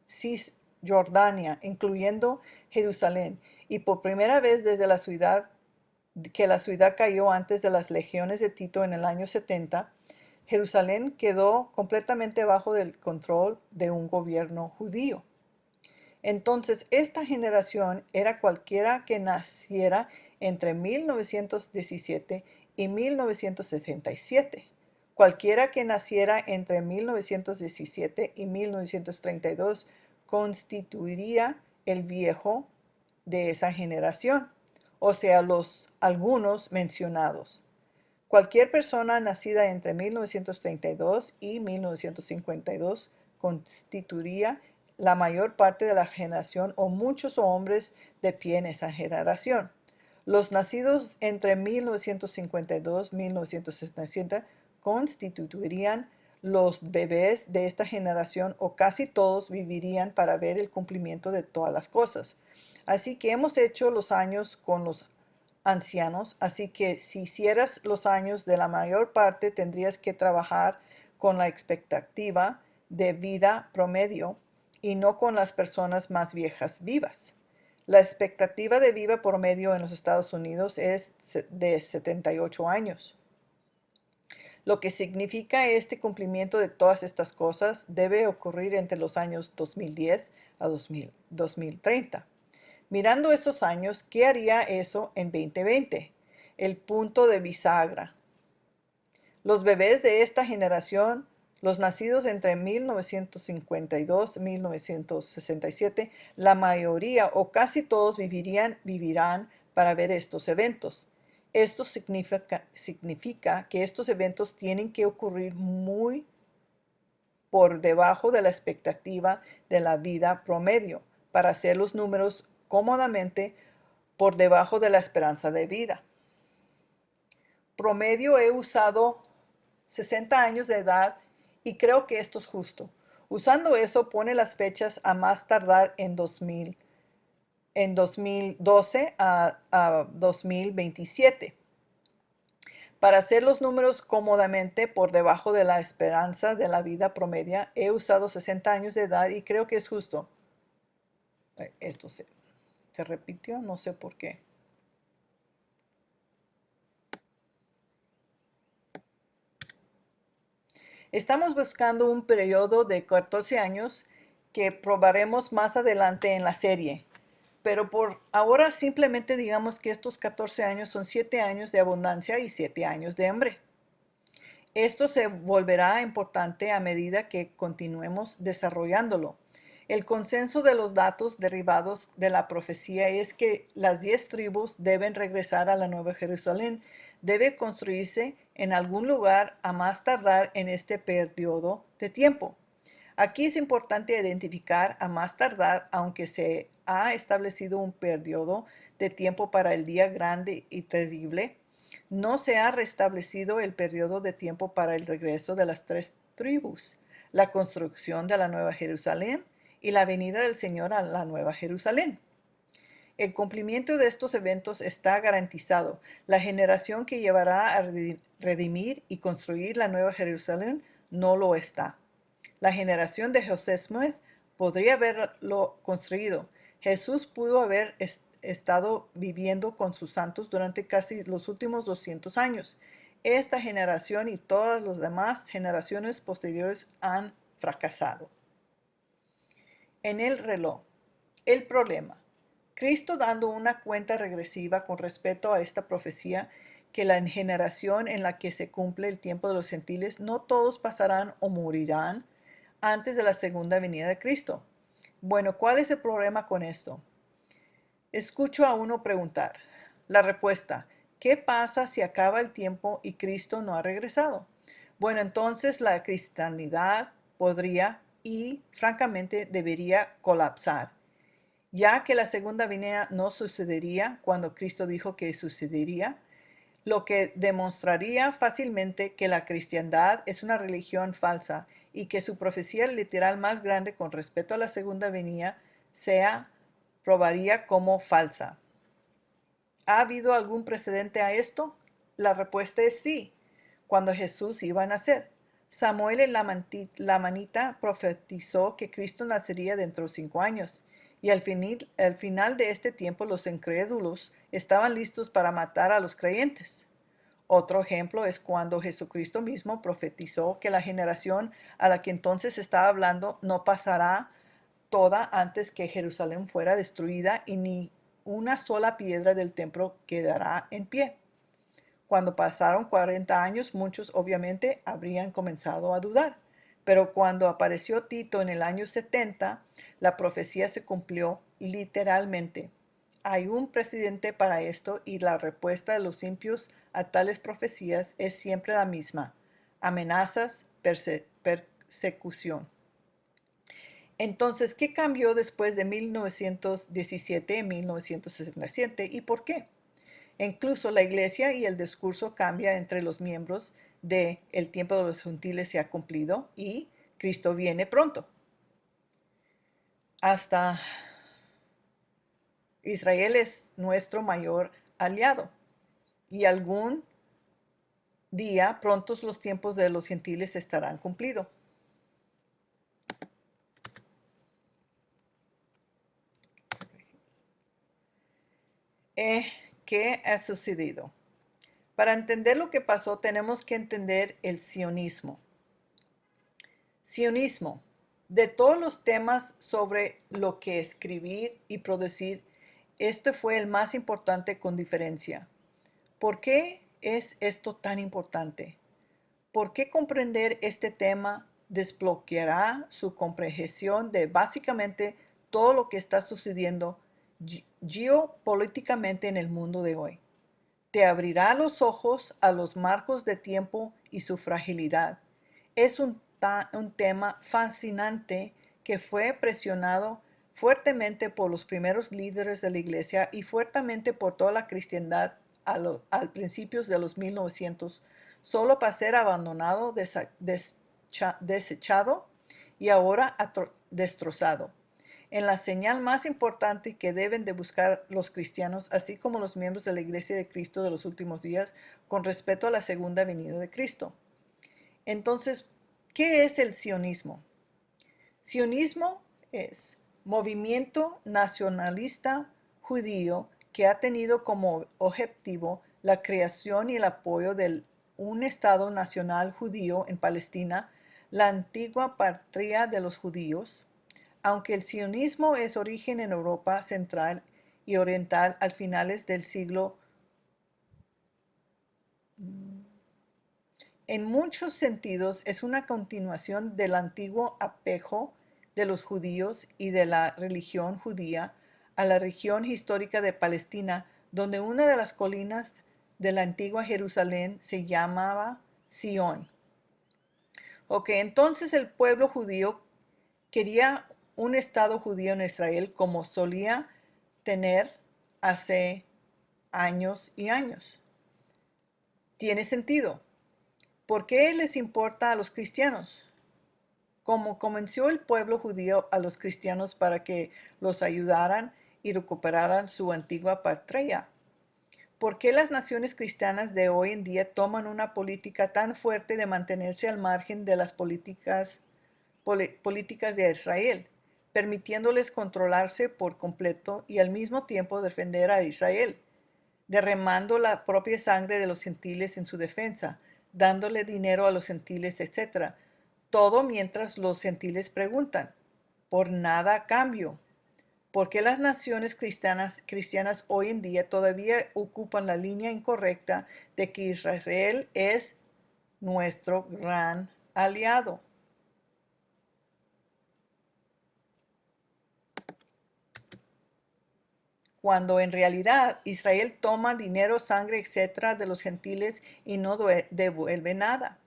Cisjordania, incluyendo Jerusalén, y por primera vez desde la ciudad cayó antes de las legiones de Tito en el año 70, Jerusalén quedó completamente bajo el control de un gobierno judío. Entonces, esta generación era cualquiera que naciera entre 1917 y 1967. Cualquiera que naciera entre 1917 y 1932 constituiría el viejo de esa generación, o sea, algunos mencionados. Cualquier persona nacida entre 1932 y 1952 constituiría la mayor parte de la generación o muchos hombres de pie en esa generación. Los nacidos entre 1952 y 1967 constituirían los bebés de esta generación o casi todos vivirían para ver el cumplimiento de todas las cosas. Así que hemos hecho los años con los ancianos, así que si hicieras los años de la mayor parte tendrías que trabajar con la expectativa de vida promedio y no con las personas más viejas vivas. La expectativa de vida promedio en los Estados Unidos es de 78 años. Lo que significa este cumplimiento de todas estas cosas debe ocurrir entre los años 2010 a 2030. Mirando esos años, ¿qué haría eso en 2020? El punto de bisagra. Los bebés de esta generación, los nacidos entre 1952 y 1967, la mayoría o casi todos vivirán para ver estos eventos. Esto significa que estos eventos tienen que ocurrir muy por debajo de la expectativa de la vida promedio para hacer los números cómodamente por debajo de la esperanza de vida. Promedio he usado 60 años de edad y creo que esto es justo. Usando eso pone las fechas a más tardar en 2012 a 2027. Para hacer los números cómodamente por debajo de la esperanza de la vida promedio, he usado 60 años de edad y creo que es justo. Esto se repitió, no sé por qué. Estamos buscando un periodo de 14 años que probaremos más adelante en la serie. Pero por ahora simplemente digamos que estos 14 años son 7 años de abundancia y 7 años de hambre. Esto se volverá importante a medida que continuemos desarrollándolo. El consenso de los datos derivados de la profecía es que las 10 tribus deben regresar a la Nueva Jerusalén. Debe construirse en algún lugar a más tardar en este periodo de tiempo. Aquí es importante identificar a más tardar, aunque se ha establecido un periodo de tiempo para el día grande y terrible, no se ha restablecido el periodo de tiempo para el regreso de las 3 tribus, la construcción de la Nueva Jerusalén y la venida del Señor a la Nueva Jerusalén. El cumplimiento de estos eventos está garantizado. La generación que llevará a redimir y construir la Nueva Jerusalén no lo está. La generación de José Smith podría haberlo construido. Jesús pudo haber estado viviendo con sus santos durante casi los últimos 200 años. Esta generación y todas las demás generaciones posteriores han fracasado. En el reloj. El problema. Cristo dando una cuenta regresiva con respecto a esta profecía que la generación en la que se cumple el tiempo de los gentiles no todos pasarán o morirán antes de la segunda venida de Cristo. Bueno, ¿cuál es el problema con esto? Escucho a uno preguntar. La respuesta, ¿qué pasa si acaba el tiempo y Cristo no ha regresado? Bueno, entonces la cristiandad podría y francamente debería colapsar, ya que la segunda venida no sucedería cuando Cristo dijo que sucedería, lo que demostraría fácilmente que la cristiandad es una religión falsa y que su profecía literal más grande con respecto a la segunda venida probaría como falsa. ¿Ha habido algún precedente a esto? La respuesta es sí. Cuando Jesús iba a nacer, Samuel el lamanita profetizó que Cristo nacería dentro de 5 años. Y al final de este tiempo los incrédulos estaban listos para matar a los creyentes. Otro ejemplo es cuando Jesucristo mismo profetizó que la generación a la que entonces estaba hablando no pasará toda antes que Jerusalén fuera destruida y ni una sola piedra del templo quedará en pie. Cuando pasaron 40 años, muchos obviamente habrían comenzado a dudar. Pero cuando apareció Tito en el año 70, la profecía se cumplió literalmente. Hay un precedente para esto y la respuesta de los impios a tales profecías es siempre la misma: amenazas, persecución. Entonces, ¿qué cambió después de 1917 y 1967 y por qué? Incluso la iglesia y el discurso cambia entre los miembros de el tiempo de los gentiles se ha cumplido y Cristo viene pronto. Hasta Israel es nuestro mayor aliado y algún día prontos los tiempos de los gentiles estarán cumplidos. ¿Qué ha sucedido? Para entender lo que pasó, tenemos que entender el sionismo. Sionismo. De todos los temas sobre lo que escribir y producir, este fue el más importante con diferencia. ¿Por qué es esto tan importante? ¿Por qué comprender este tema desbloqueará su comprensión de básicamente todo lo que está sucediendo geopolíticamente en el mundo de hoy? Te abrirá los ojos a los marcos de tiempo y su fragilidad. Es un tema fascinante que fue presionado fuertemente por los primeros líderes de la iglesia y fuertemente por toda la cristiandad al principios de los 1900, solo para ser abandonado, desechado y ahora destrozado. En la señal más importante que deben de buscar los cristianos, así como los miembros de la Iglesia de Cristo de los últimos días, con respecto a la segunda venida de Cristo. Entonces, ¿qué es el sionismo? Sionismo es movimiento nacionalista judío que ha tenido como objetivo la creación y el apoyo de un Estado nacional judío en Palestina, la antigua patria de los judíos. Aunque el sionismo es origen en Europa central y oriental al finales del siglo, en muchos sentidos es una continuación del antiguo apego de los judíos y de la religión judía a la región histórica de Palestina, donde una de las colinas de la antigua Jerusalén se llamaba Sión. Ok, entonces el pueblo judío quería un Estado judío en Israel como solía tener hace años y años. Tiene sentido. ¿Por qué les importa a los cristianos? Como convenció el pueblo judío a los cristianos para que los ayudaran y recuperaran su antigua patria. ¿Por qué las naciones cristianas de hoy en día toman una política tan fuerte de mantenerse al margen de las políticas de Israel, permitiéndoles controlarse por completo y al mismo tiempo defender a Israel, derramando la propia sangre de los gentiles en su defensa, dándole dinero a los gentiles, etc.? Todo mientras los gentiles preguntan, por nada a cambio. ¿Por qué las naciones cristianas hoy en día todavía ocupan la línea incorrecta de que Israel es nuestro gran aliado? Cuando en realidad Israel toma dinero, sangre, etcétera, de los gentiles y no devuelve nada.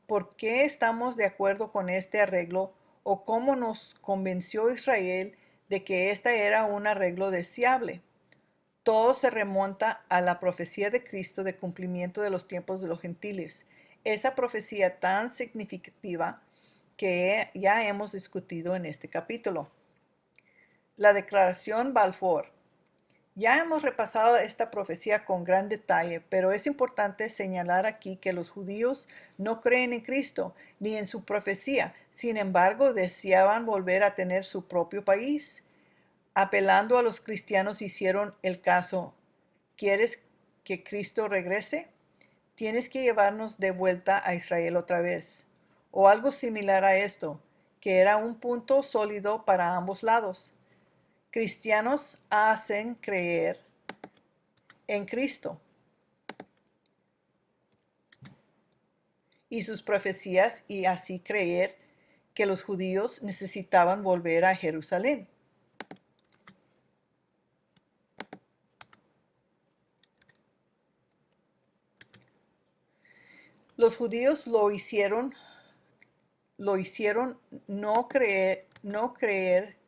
¿Por qué estamos de acuerdo con este arreglo o cómo nos convenció Israel de que este era un arreglo deseable? Todo se remonta a la profecía de Cristo de cumplimiento de los tiempos de los gentiles. Esa profecía tan significativa que ya hemos discutido en este capítulo. La declaración Balfour. Ya hemos repasado esta profecía con gran detalle, pero es importante señalar aquí que los judíos no creen en Cristo ni en su profecía. Sin embargo, deseaban volver a tener su propio país. Apelando a los cristianos hicieron el caso: ¿quieres que Cristo regrese? Tienes que llevarnos de vuelta a Israel otra vez. O algo similar a esto, que era un punto sólido para ambos lados. Cristianos hacen creer en Cristo y sus profecías y así creer que los judíos necesitaban volver a Jerusalén. Los judíos lo hicieron no creer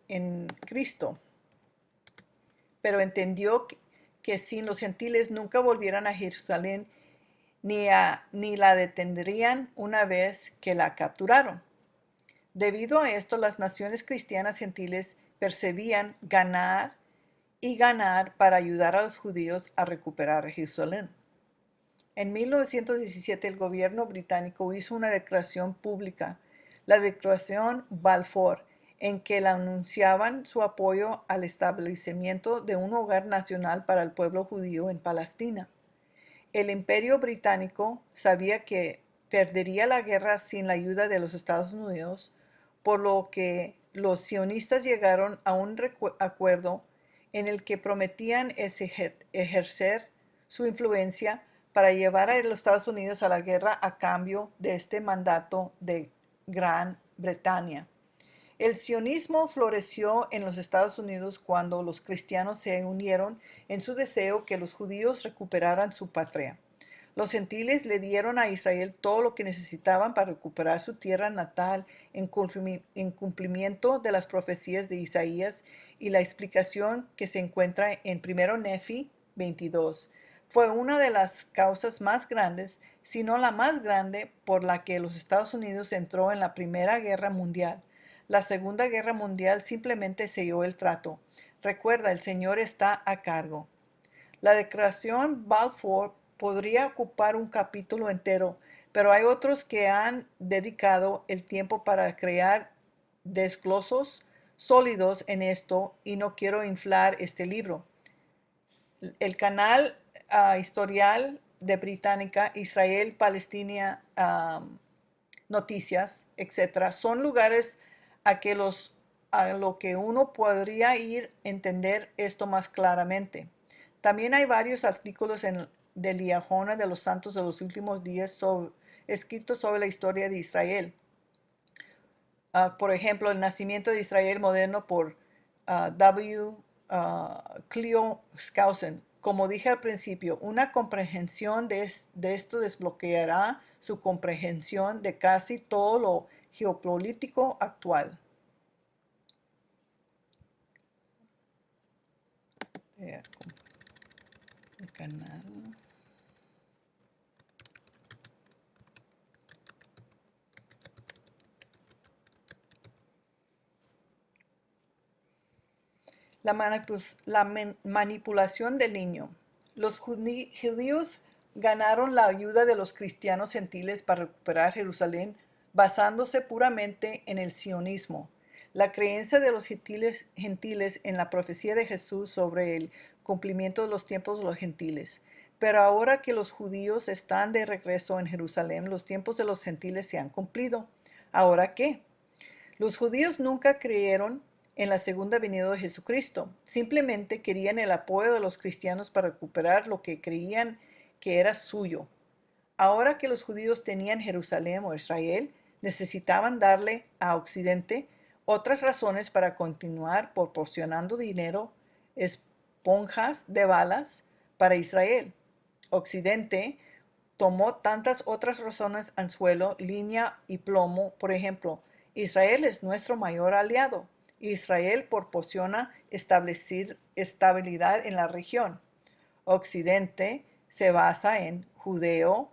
en Cristo, pero entendió que si los gentiles nunca volvieran a Jerusalén, ni la detendrían una vez que la capturaron. Debido a esto, las naciones cristianas gentiles percibían ganar y ganar para ayudar a los judíos a recuperar Jerusalén. En 1917 el gobierno británico hizo una declaración pública, la Declaración Balfour, en que anunciaban su apoyo al establecimiento de un hogar nacional para el pueblo judío en Palestina. El Imperio Británico sabía que perdería la guerra sin la ayuda de los Estados Unidos, por lo que los sionistas llegaron a un acuerdo en el que prometían ejercer su influencia para llevar a los Estados Unidos a la guerra a cambio de este mandato de Gran Bretaña. El sionismo floreció en los Estados Unidos cuando los cristianos se unieron en su deseo que los judíos recuperaran su patria. Los gentiles le dieron a Israel todo lo que necesitaban para recuperar su tierra natal en cumplimiento de las profecías de Isaías y la explicación que se encuentra en 1 Nefi 22. Fue una de las causas más grandes, si no la más grande, por la que los Estados Unidos entró en la Primera Guerra Mundial. La Segunda Guerra Mundial simplemente selló el trato. Recuerda, el Señor está a cargo. La Declaración Balfour podría ocupar un capítulo entero, pero hay otros que han dedicado el tiempo para crear desglosos sólidos en esto y no quiero inflar este libro. El canal historial de Británica, Israel, Palestina, Noticias, etcétera, son lugares a lo que uno podría ir a entender esto más claramente. También hay varios artículos de Liahona de los Santos de los Últimos Días escritos sobre la historia de Israel. Por ejemplo, el nacimiento de Israel moderno por W. Cleo Skousen. Como dije al principio, una comprensión de esto desbloqueará su comprensión de casi todo lo geopolítico actual. El canal. La manipulación del niño. Los judíos ganaron la ayuda de los cristianos gentiles para recuperar Jerusalén basándose puramente en el sionismo. La creencia de los gentiles en la profecía de Jesús sobre el cumplimiento de los tiempos de los gentiles. Pero ahora que los judíos están de regreso en Jerusalén, los tiempos de los gentiles se han cumplido. ¿Ahora qué? Los judíos nunca creyeron en la segunda venida de Jesucristo. Simplemente querían el apoyo de los cristianos para recuperar lo que creían que era suyo. Ahora que los judíos tenían Jerusalén o Israel, necesitaban darle a Occidente otras razones para continuar proporcionando dinero, esponjas de balas para Israel. Occidente tomó tantas otras razones anzuelo, línea y plomo. Por ejemplo, Israel es nuestro mayor aliado. Israel proporciona estabilidad en la región. Occidente se basa en judeo,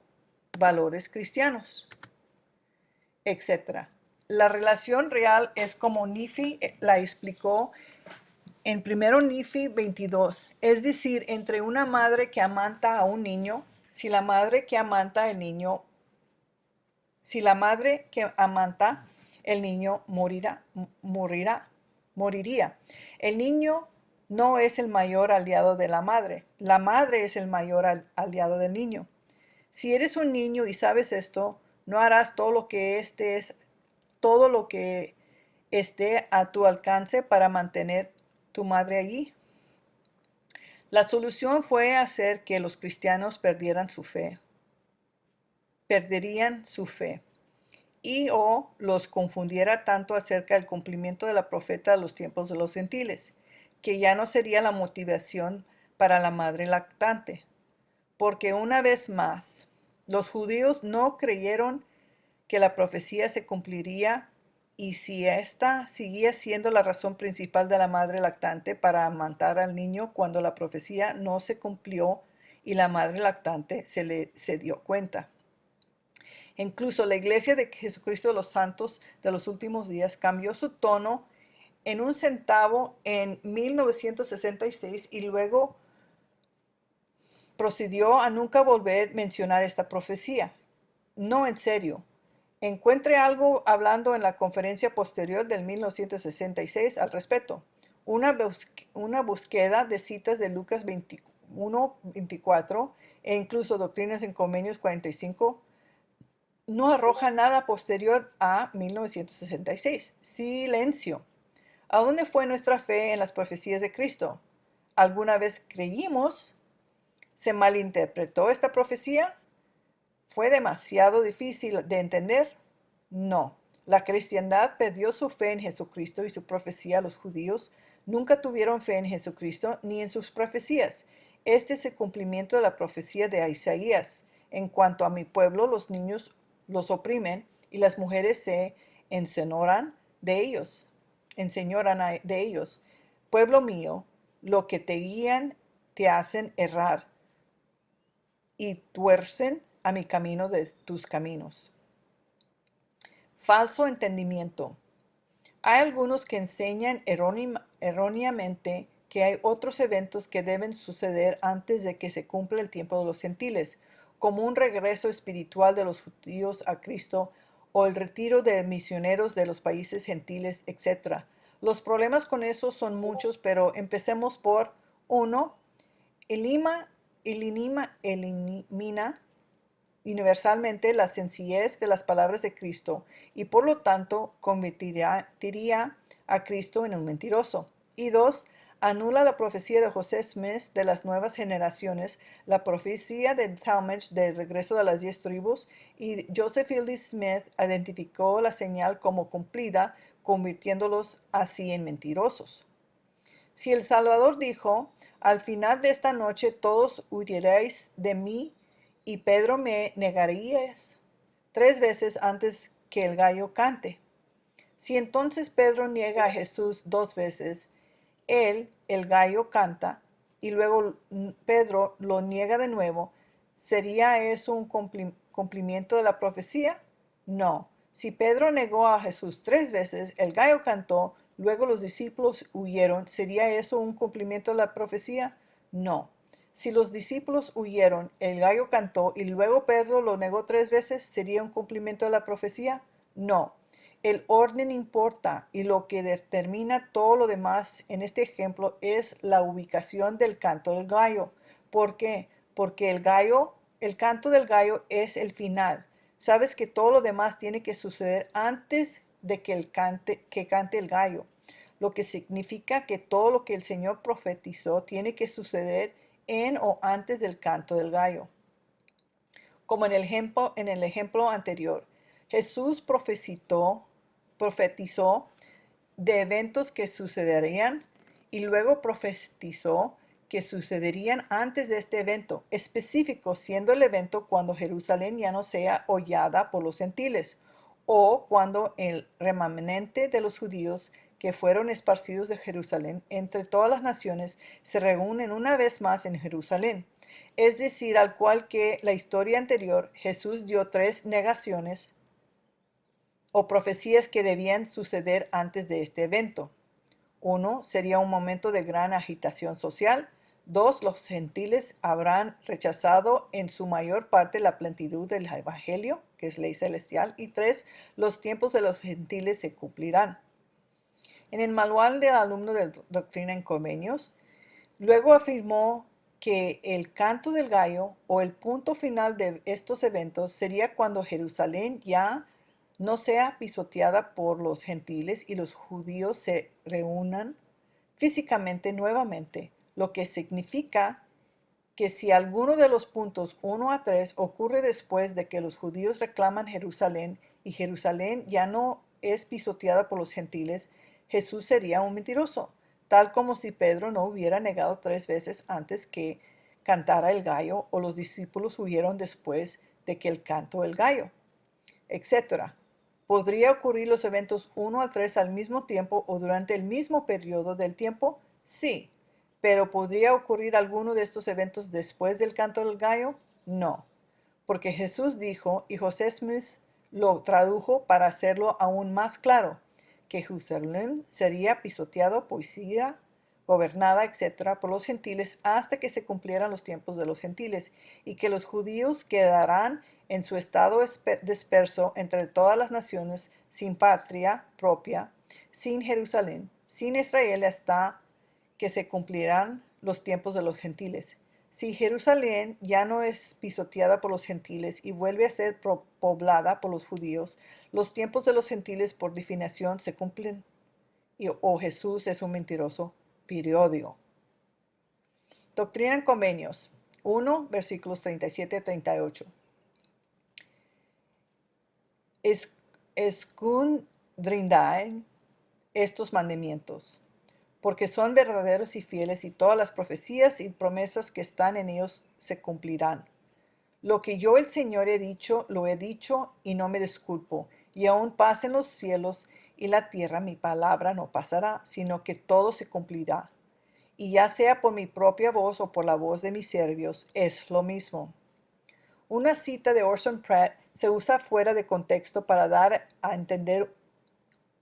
valores cristianos, etc. La relación real es como Nefi la explicó en 1 Nefi 22, es decir, entre una madre que amanta a un niño, si la madre que amanta el niño moriría. El niño no es el mayor aliado de la madre es el mayor aliado del niño. Si eres un niño y sabes esto, no harás todo lo que esté a tu alcance para mantener tu madre allí. La solución fue hacer que los cristianos perderían su fe y o los confundiera tanto acerca del cumplimiento de la profeta de los tiempos de los gentiles, que ya no sería la motivación para la madre lactante. Porque una vez más, los judíos no creyeron que la profecía se cumpliría y si esta seguía siendo la razón principal de la madre lactante para amamantar al niño cuando la profecía no se cumplió y la madre lactante se dio cuenta. Incluso la Iglesia de Jesucristo de los Santos de los Últimos Días cambió su tono en un centavo en 1966 y luego procedió a nunca volver a mencionar esta profecía. No, en serio. Encuentre algo hablando en la conferencia posterior del 1966 al respecto. Una búsqueda de citas de Lucas 21, 24 e incluso Doctrinas en Convenios 45 no arroja nada posterior a 1966. Silencio. ¿A dónde fue nuestra fe en las profecías de Cristo? ¿Alguna vez creímos? ¿Se malinterpretó esta profecía? ¿Fue demasiado difícil de entender? No. La cristiandad perdió su fe en Jesucristo y su profecía. Los judíos nunca tuvieron fe en Jesucristo ni en sus profecías. Este es el cumplimiento de la profecía de Isaías. En cuanto a mi pueblo, los niños los oprimen y las mujeres se enseñoran de ellos. Pueblo mío, lo que te guían te hacen errar y tuercen a mi camino de tus caminos. Falso entendimiento. Hay algunos que enseñan erróneamente que hay otros eventos que deben suceder antes de que se cumpla el tiempo de los gentiles, como un regreso espiritual de los judíos a Cristo o el retiro de misioneros de los países gentiles, etc. Los problemas con eso son muchos, pero empecemos por 1. Elimina universalmente la sencillez de las palabras de Cristo y por lo tanto convertiría a Cristo en un mentiroso. Y 2. Anula la profecía de José Smith de las nuevas generaciones, la profecía de Talmage del regreso de las 10 tribus, y Joseph Fielding Smith identificó la señal como cumplida, convirtiéndolos así en mentirosos. Si el Salvador dijo, al final de esta noche todos huiréis de mí, y Pedro me negarías 3 veces antes que el gallo cante. Si entonces Pedro niega a Jesús 2 veces, el gallo canta, y luego Pedro lo niega de nuevo, ¿sería eso un cumplimiento de la profecía? No. Si Pedro negó a Jesús 3 veces, el gallo cantó, luego los discípulos huyeron, ¿sería eso un cumplimiento de la profecía? No. Si los discípulos huyeron, el gallo cantó y luego Pedro lo negó 3 veces, ¿sería un cumplimiento de la profecía? No. El orden importa y lo que determina todo lo demás en este ejemplo es la ubicación del canto del gallo. ¿Por qué? Porque el canto del gallo es el final. Sabes que todo lo demás tiene que suceder antes de que cante el gallo, lo que significa que todo lo que el Señor profetizó tiene que suceder en o antes del canto del gallo. Como en el ejemplo anterior, Jesús profetizó de eventos que sucederían y luego profetizó que sucederían antes de este evento, específico siendo el evento cuando Jerusalén ya no sea hollada por los gentiles o cuando el remanente de los judíos que fueron esparcidos de Jerusalén entre todas las naciones se reúnen una vez más en Jerusalén. Es decir, al cual que la historia anterior, Jesús dio 3 negaciones o profecías que debían suceder antes de este evento. 1. Sería un momento de gran agitación social. 2. Los gentiles habrán rechazado en su mayor parte la plenitud del Evangelio, que es ley celestial. Y 3. Los tiempos de los gentiles se cumplirán. En el manual del alumno de Doctrina en Convenios, luego afirmó que el canto del gallo o el punto final de estos eventos sería cuando Jerusalén ya no sea pisoteada por los gentiles y los judíos se reúnan físicamente nuevamente, lo que significa que si alguno de los puntos 1 a 3 ocurre después de que los judíos reclaman Jerusalén y Jerusalén ya no es pisoteada por los gentiles, Jesús sería un mentiroso, tal como si Pedro no hubiera negado 3 veces antes que cantara el gallo o los discípulos huyeron después de que el canto el gallo, etc. ¿Podría ocurrir los eventos 1 a 3 al mismo tiempo o durante el mismo periodo del tiempo? Sí, Pero ¿podría ocurrir alguno de estos eventos después del canto del gallo? No, porque Jesús dijo, y José Smith lo tradujo para hacerlo aún más claro, que Jerusalén sería pisoteado, poseída, gobernada, etcétera, por los gentiles hasta que se cumplieran los tiempos de los gentiles, y que los judíos quedarán en su estado disperso entre todas las naciones, sin patria propia, sin Jerusalén, sin Israel, hasta que se cumplirán los tiempos de los gentiles. Si Jerusalén ya no es pisoteada por los gentiles y vuelve a ser poblada por los judíos, los tiempos de los gentiles por definición se cumplen o Jesús es un mentiroso periódico. Doctrina en Convenios 1, versículos 37 a 38. Escudriñad estos mandamientos, porque son verdaderos y fieles, y todas las profecías y promesas que están en ellos se cumplirán. Lo que yo el Señor he dicho, lo he dicho, y no me disculpo. Y aun pasen los cielos y la tierra, mi palabra no pasará, sino que todo se cumplirá. Y ya sea por mi propia voz o por la voz de mis siervos, es lo mismo. Una cita de Orson Pratt se usa fuera de contexto para dar a entender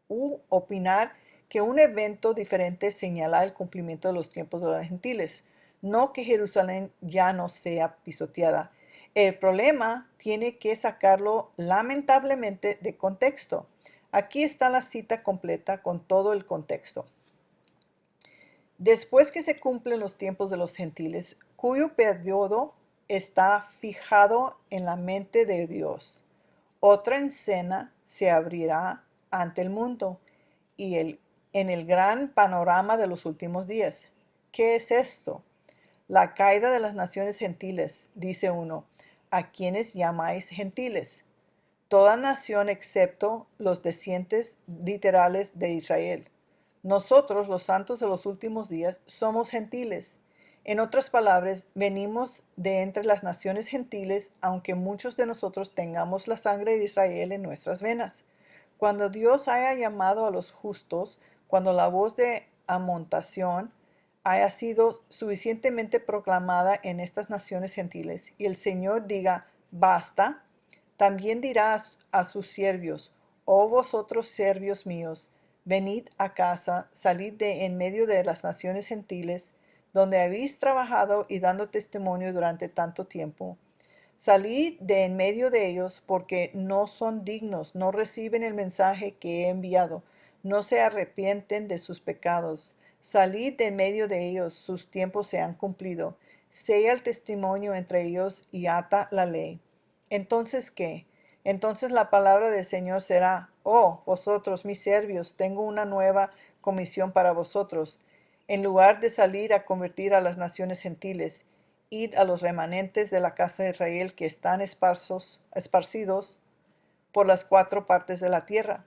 u opinar que un evento diferente señala el cumplimiento de los tiempos de los gentiles, no que Jerusalén ya no sea pisoteada. El problema tiene que sacarlo lamentablemente de contexto. Aquí está la cita completa con todo el contexto. Después que se cumplen los tiempos de los gentiles, cuyo periodo está fijado en la mente de Dios, otra escena se abrirá ante el mundo y en el gran panorama de los últimos días. ¿Qué es esto? La caída de las naciones gentiles, dice uno. ¿A quienes llamáis gentiles? Toda nación excepto los descendientes literales de Israel. Nosotros, los santos de los últimos días, somos gentiles. En otras palabras, venimos de entre las naciones gentiles, aunque muchos de nosotros tengamos la sangre de Israel en nuestras venas. Cuando Dios haya llamado a los justos, cuando la voz de amontación haya sido suficientemente proclamada en estas naciones gentiles, y el Señor diga, basta, también dirá a sus siervos, oh vosotros siervos míos, venid a casa, salid de en medio de las naciones gentiles, donde habéis trabajado y dando testimonio durante tanto tiempo. Salid de en medio de ellos, porque no son dignos, no reciben el mensaje que he enviado, no se arrepienten de sus pecados. Salid de en medio de ellos, sus tiempos se han cumplido. Sea el testimonio entre ellos y ata la ley. Entonces, ¿qué? Entonces la palabra del Señor será, oh, vosotros, mis siervos, tengo una nueva comisión para vosotros. En lugar de salir a convertir a las naciones gentiles, id a los remanentes de la casa de Israel que están esparcidos por las cuatro partes de la tierra.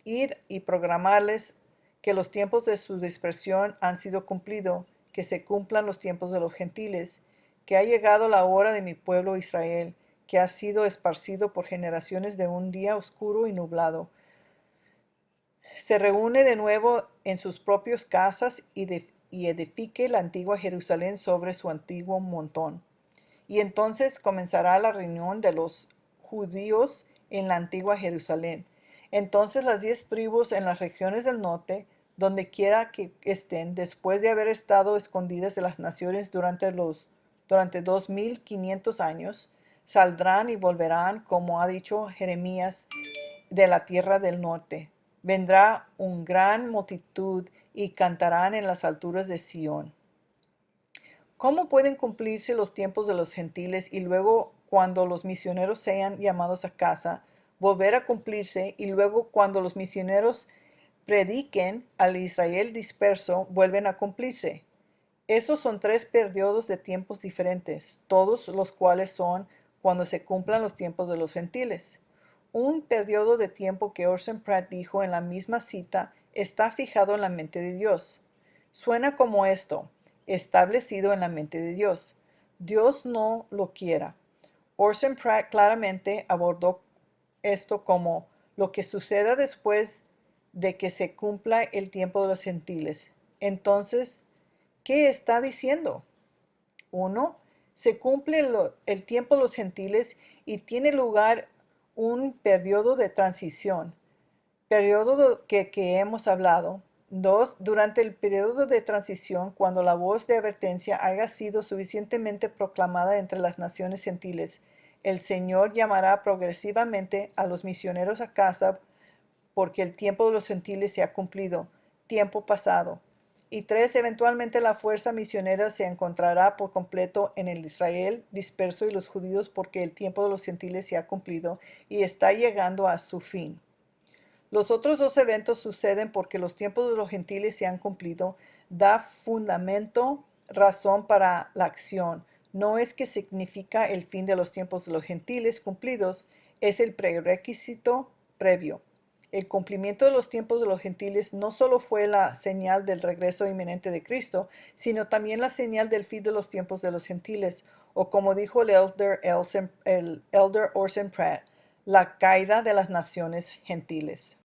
Id y programarles que los tiempos de su dispersión han sido cumplidos, que se cumplan los tiempos de los gentiles, que ha llegado la hora de mi pueblo Israel, que ha sido esparcido por generaciones de un día oscuro y nublado. Se reúne de nuevo en sus propias casas y edifique la antigua Jerusalén sobre su antiguo montón. Y entonces comenzará la reunión de los judíos en la antigua Jerusalén. Entonces las 10 tribus en las regiones del norte, donde quiera que estén, después de haber estado escondidas de las naciones durante 2500 años, saldrán y volverán, como ha dicho Jeremías, de la tierra del norte. Vendrá una gran multitud y cantarán en las alturas de Sión. ¿Cómo pueden cumplirse los tiempos de los gentiles y luego, cuando los misioneros sean llamados a casa, volver a cumplirse, y luego cuando los misioneros prediquen al Israel disperso, vuelven a cumplirse? Esos son 3 periodos de tiempos diferentes, todos los cuales son cuando se cumplan los tiempos de los gentiles. Un periodo de tiempo que Orson Pratt dijo en la misma cita está fijado en la mente de Dios. Suena como esto, establecido en la mente de Dios. Dios no lo quiera. Orson Pratt claramente abordó esto como lo que suceda después de que se cumpla el tiempo de los gentiles. Entonces, ¿Qué está diciendo? 1. Se cumple el tiempo de los gentiles y tiene lugar un periodo de transición, periodo que hemos hablado. 2. Durante el periodo de transición, cuando la voz de advertencia haya sido suficientemente proclamada entre las naciones gentiles, el Señor llamará progresivamente a los misioneros a casa porque el tiempo de los gentiles se ha cumplido, tiempo pasado. Y 3. Eventualmente la fuerza misionera se encontrará por completo en el Israel disperso y los judíos porque el tiempo de los gentiles se ha cumplido y está llegando a su fin. Los otros dos eventos suceden porque los tiempos de los gentiles se han cumplido, da fundamento, razón para la acción. No es que significa el fin de los tiempos de los gentiles cumplidos, es el prerequisito previo. El cumplimiento de los tiempos de los gentiles no solo fue la señal del regreso inminente de Cristo, sino también la señal del fin de los tiempos de los gentiles, o como dijo el elder Orson Pratt, la caída de las naciones gentiles.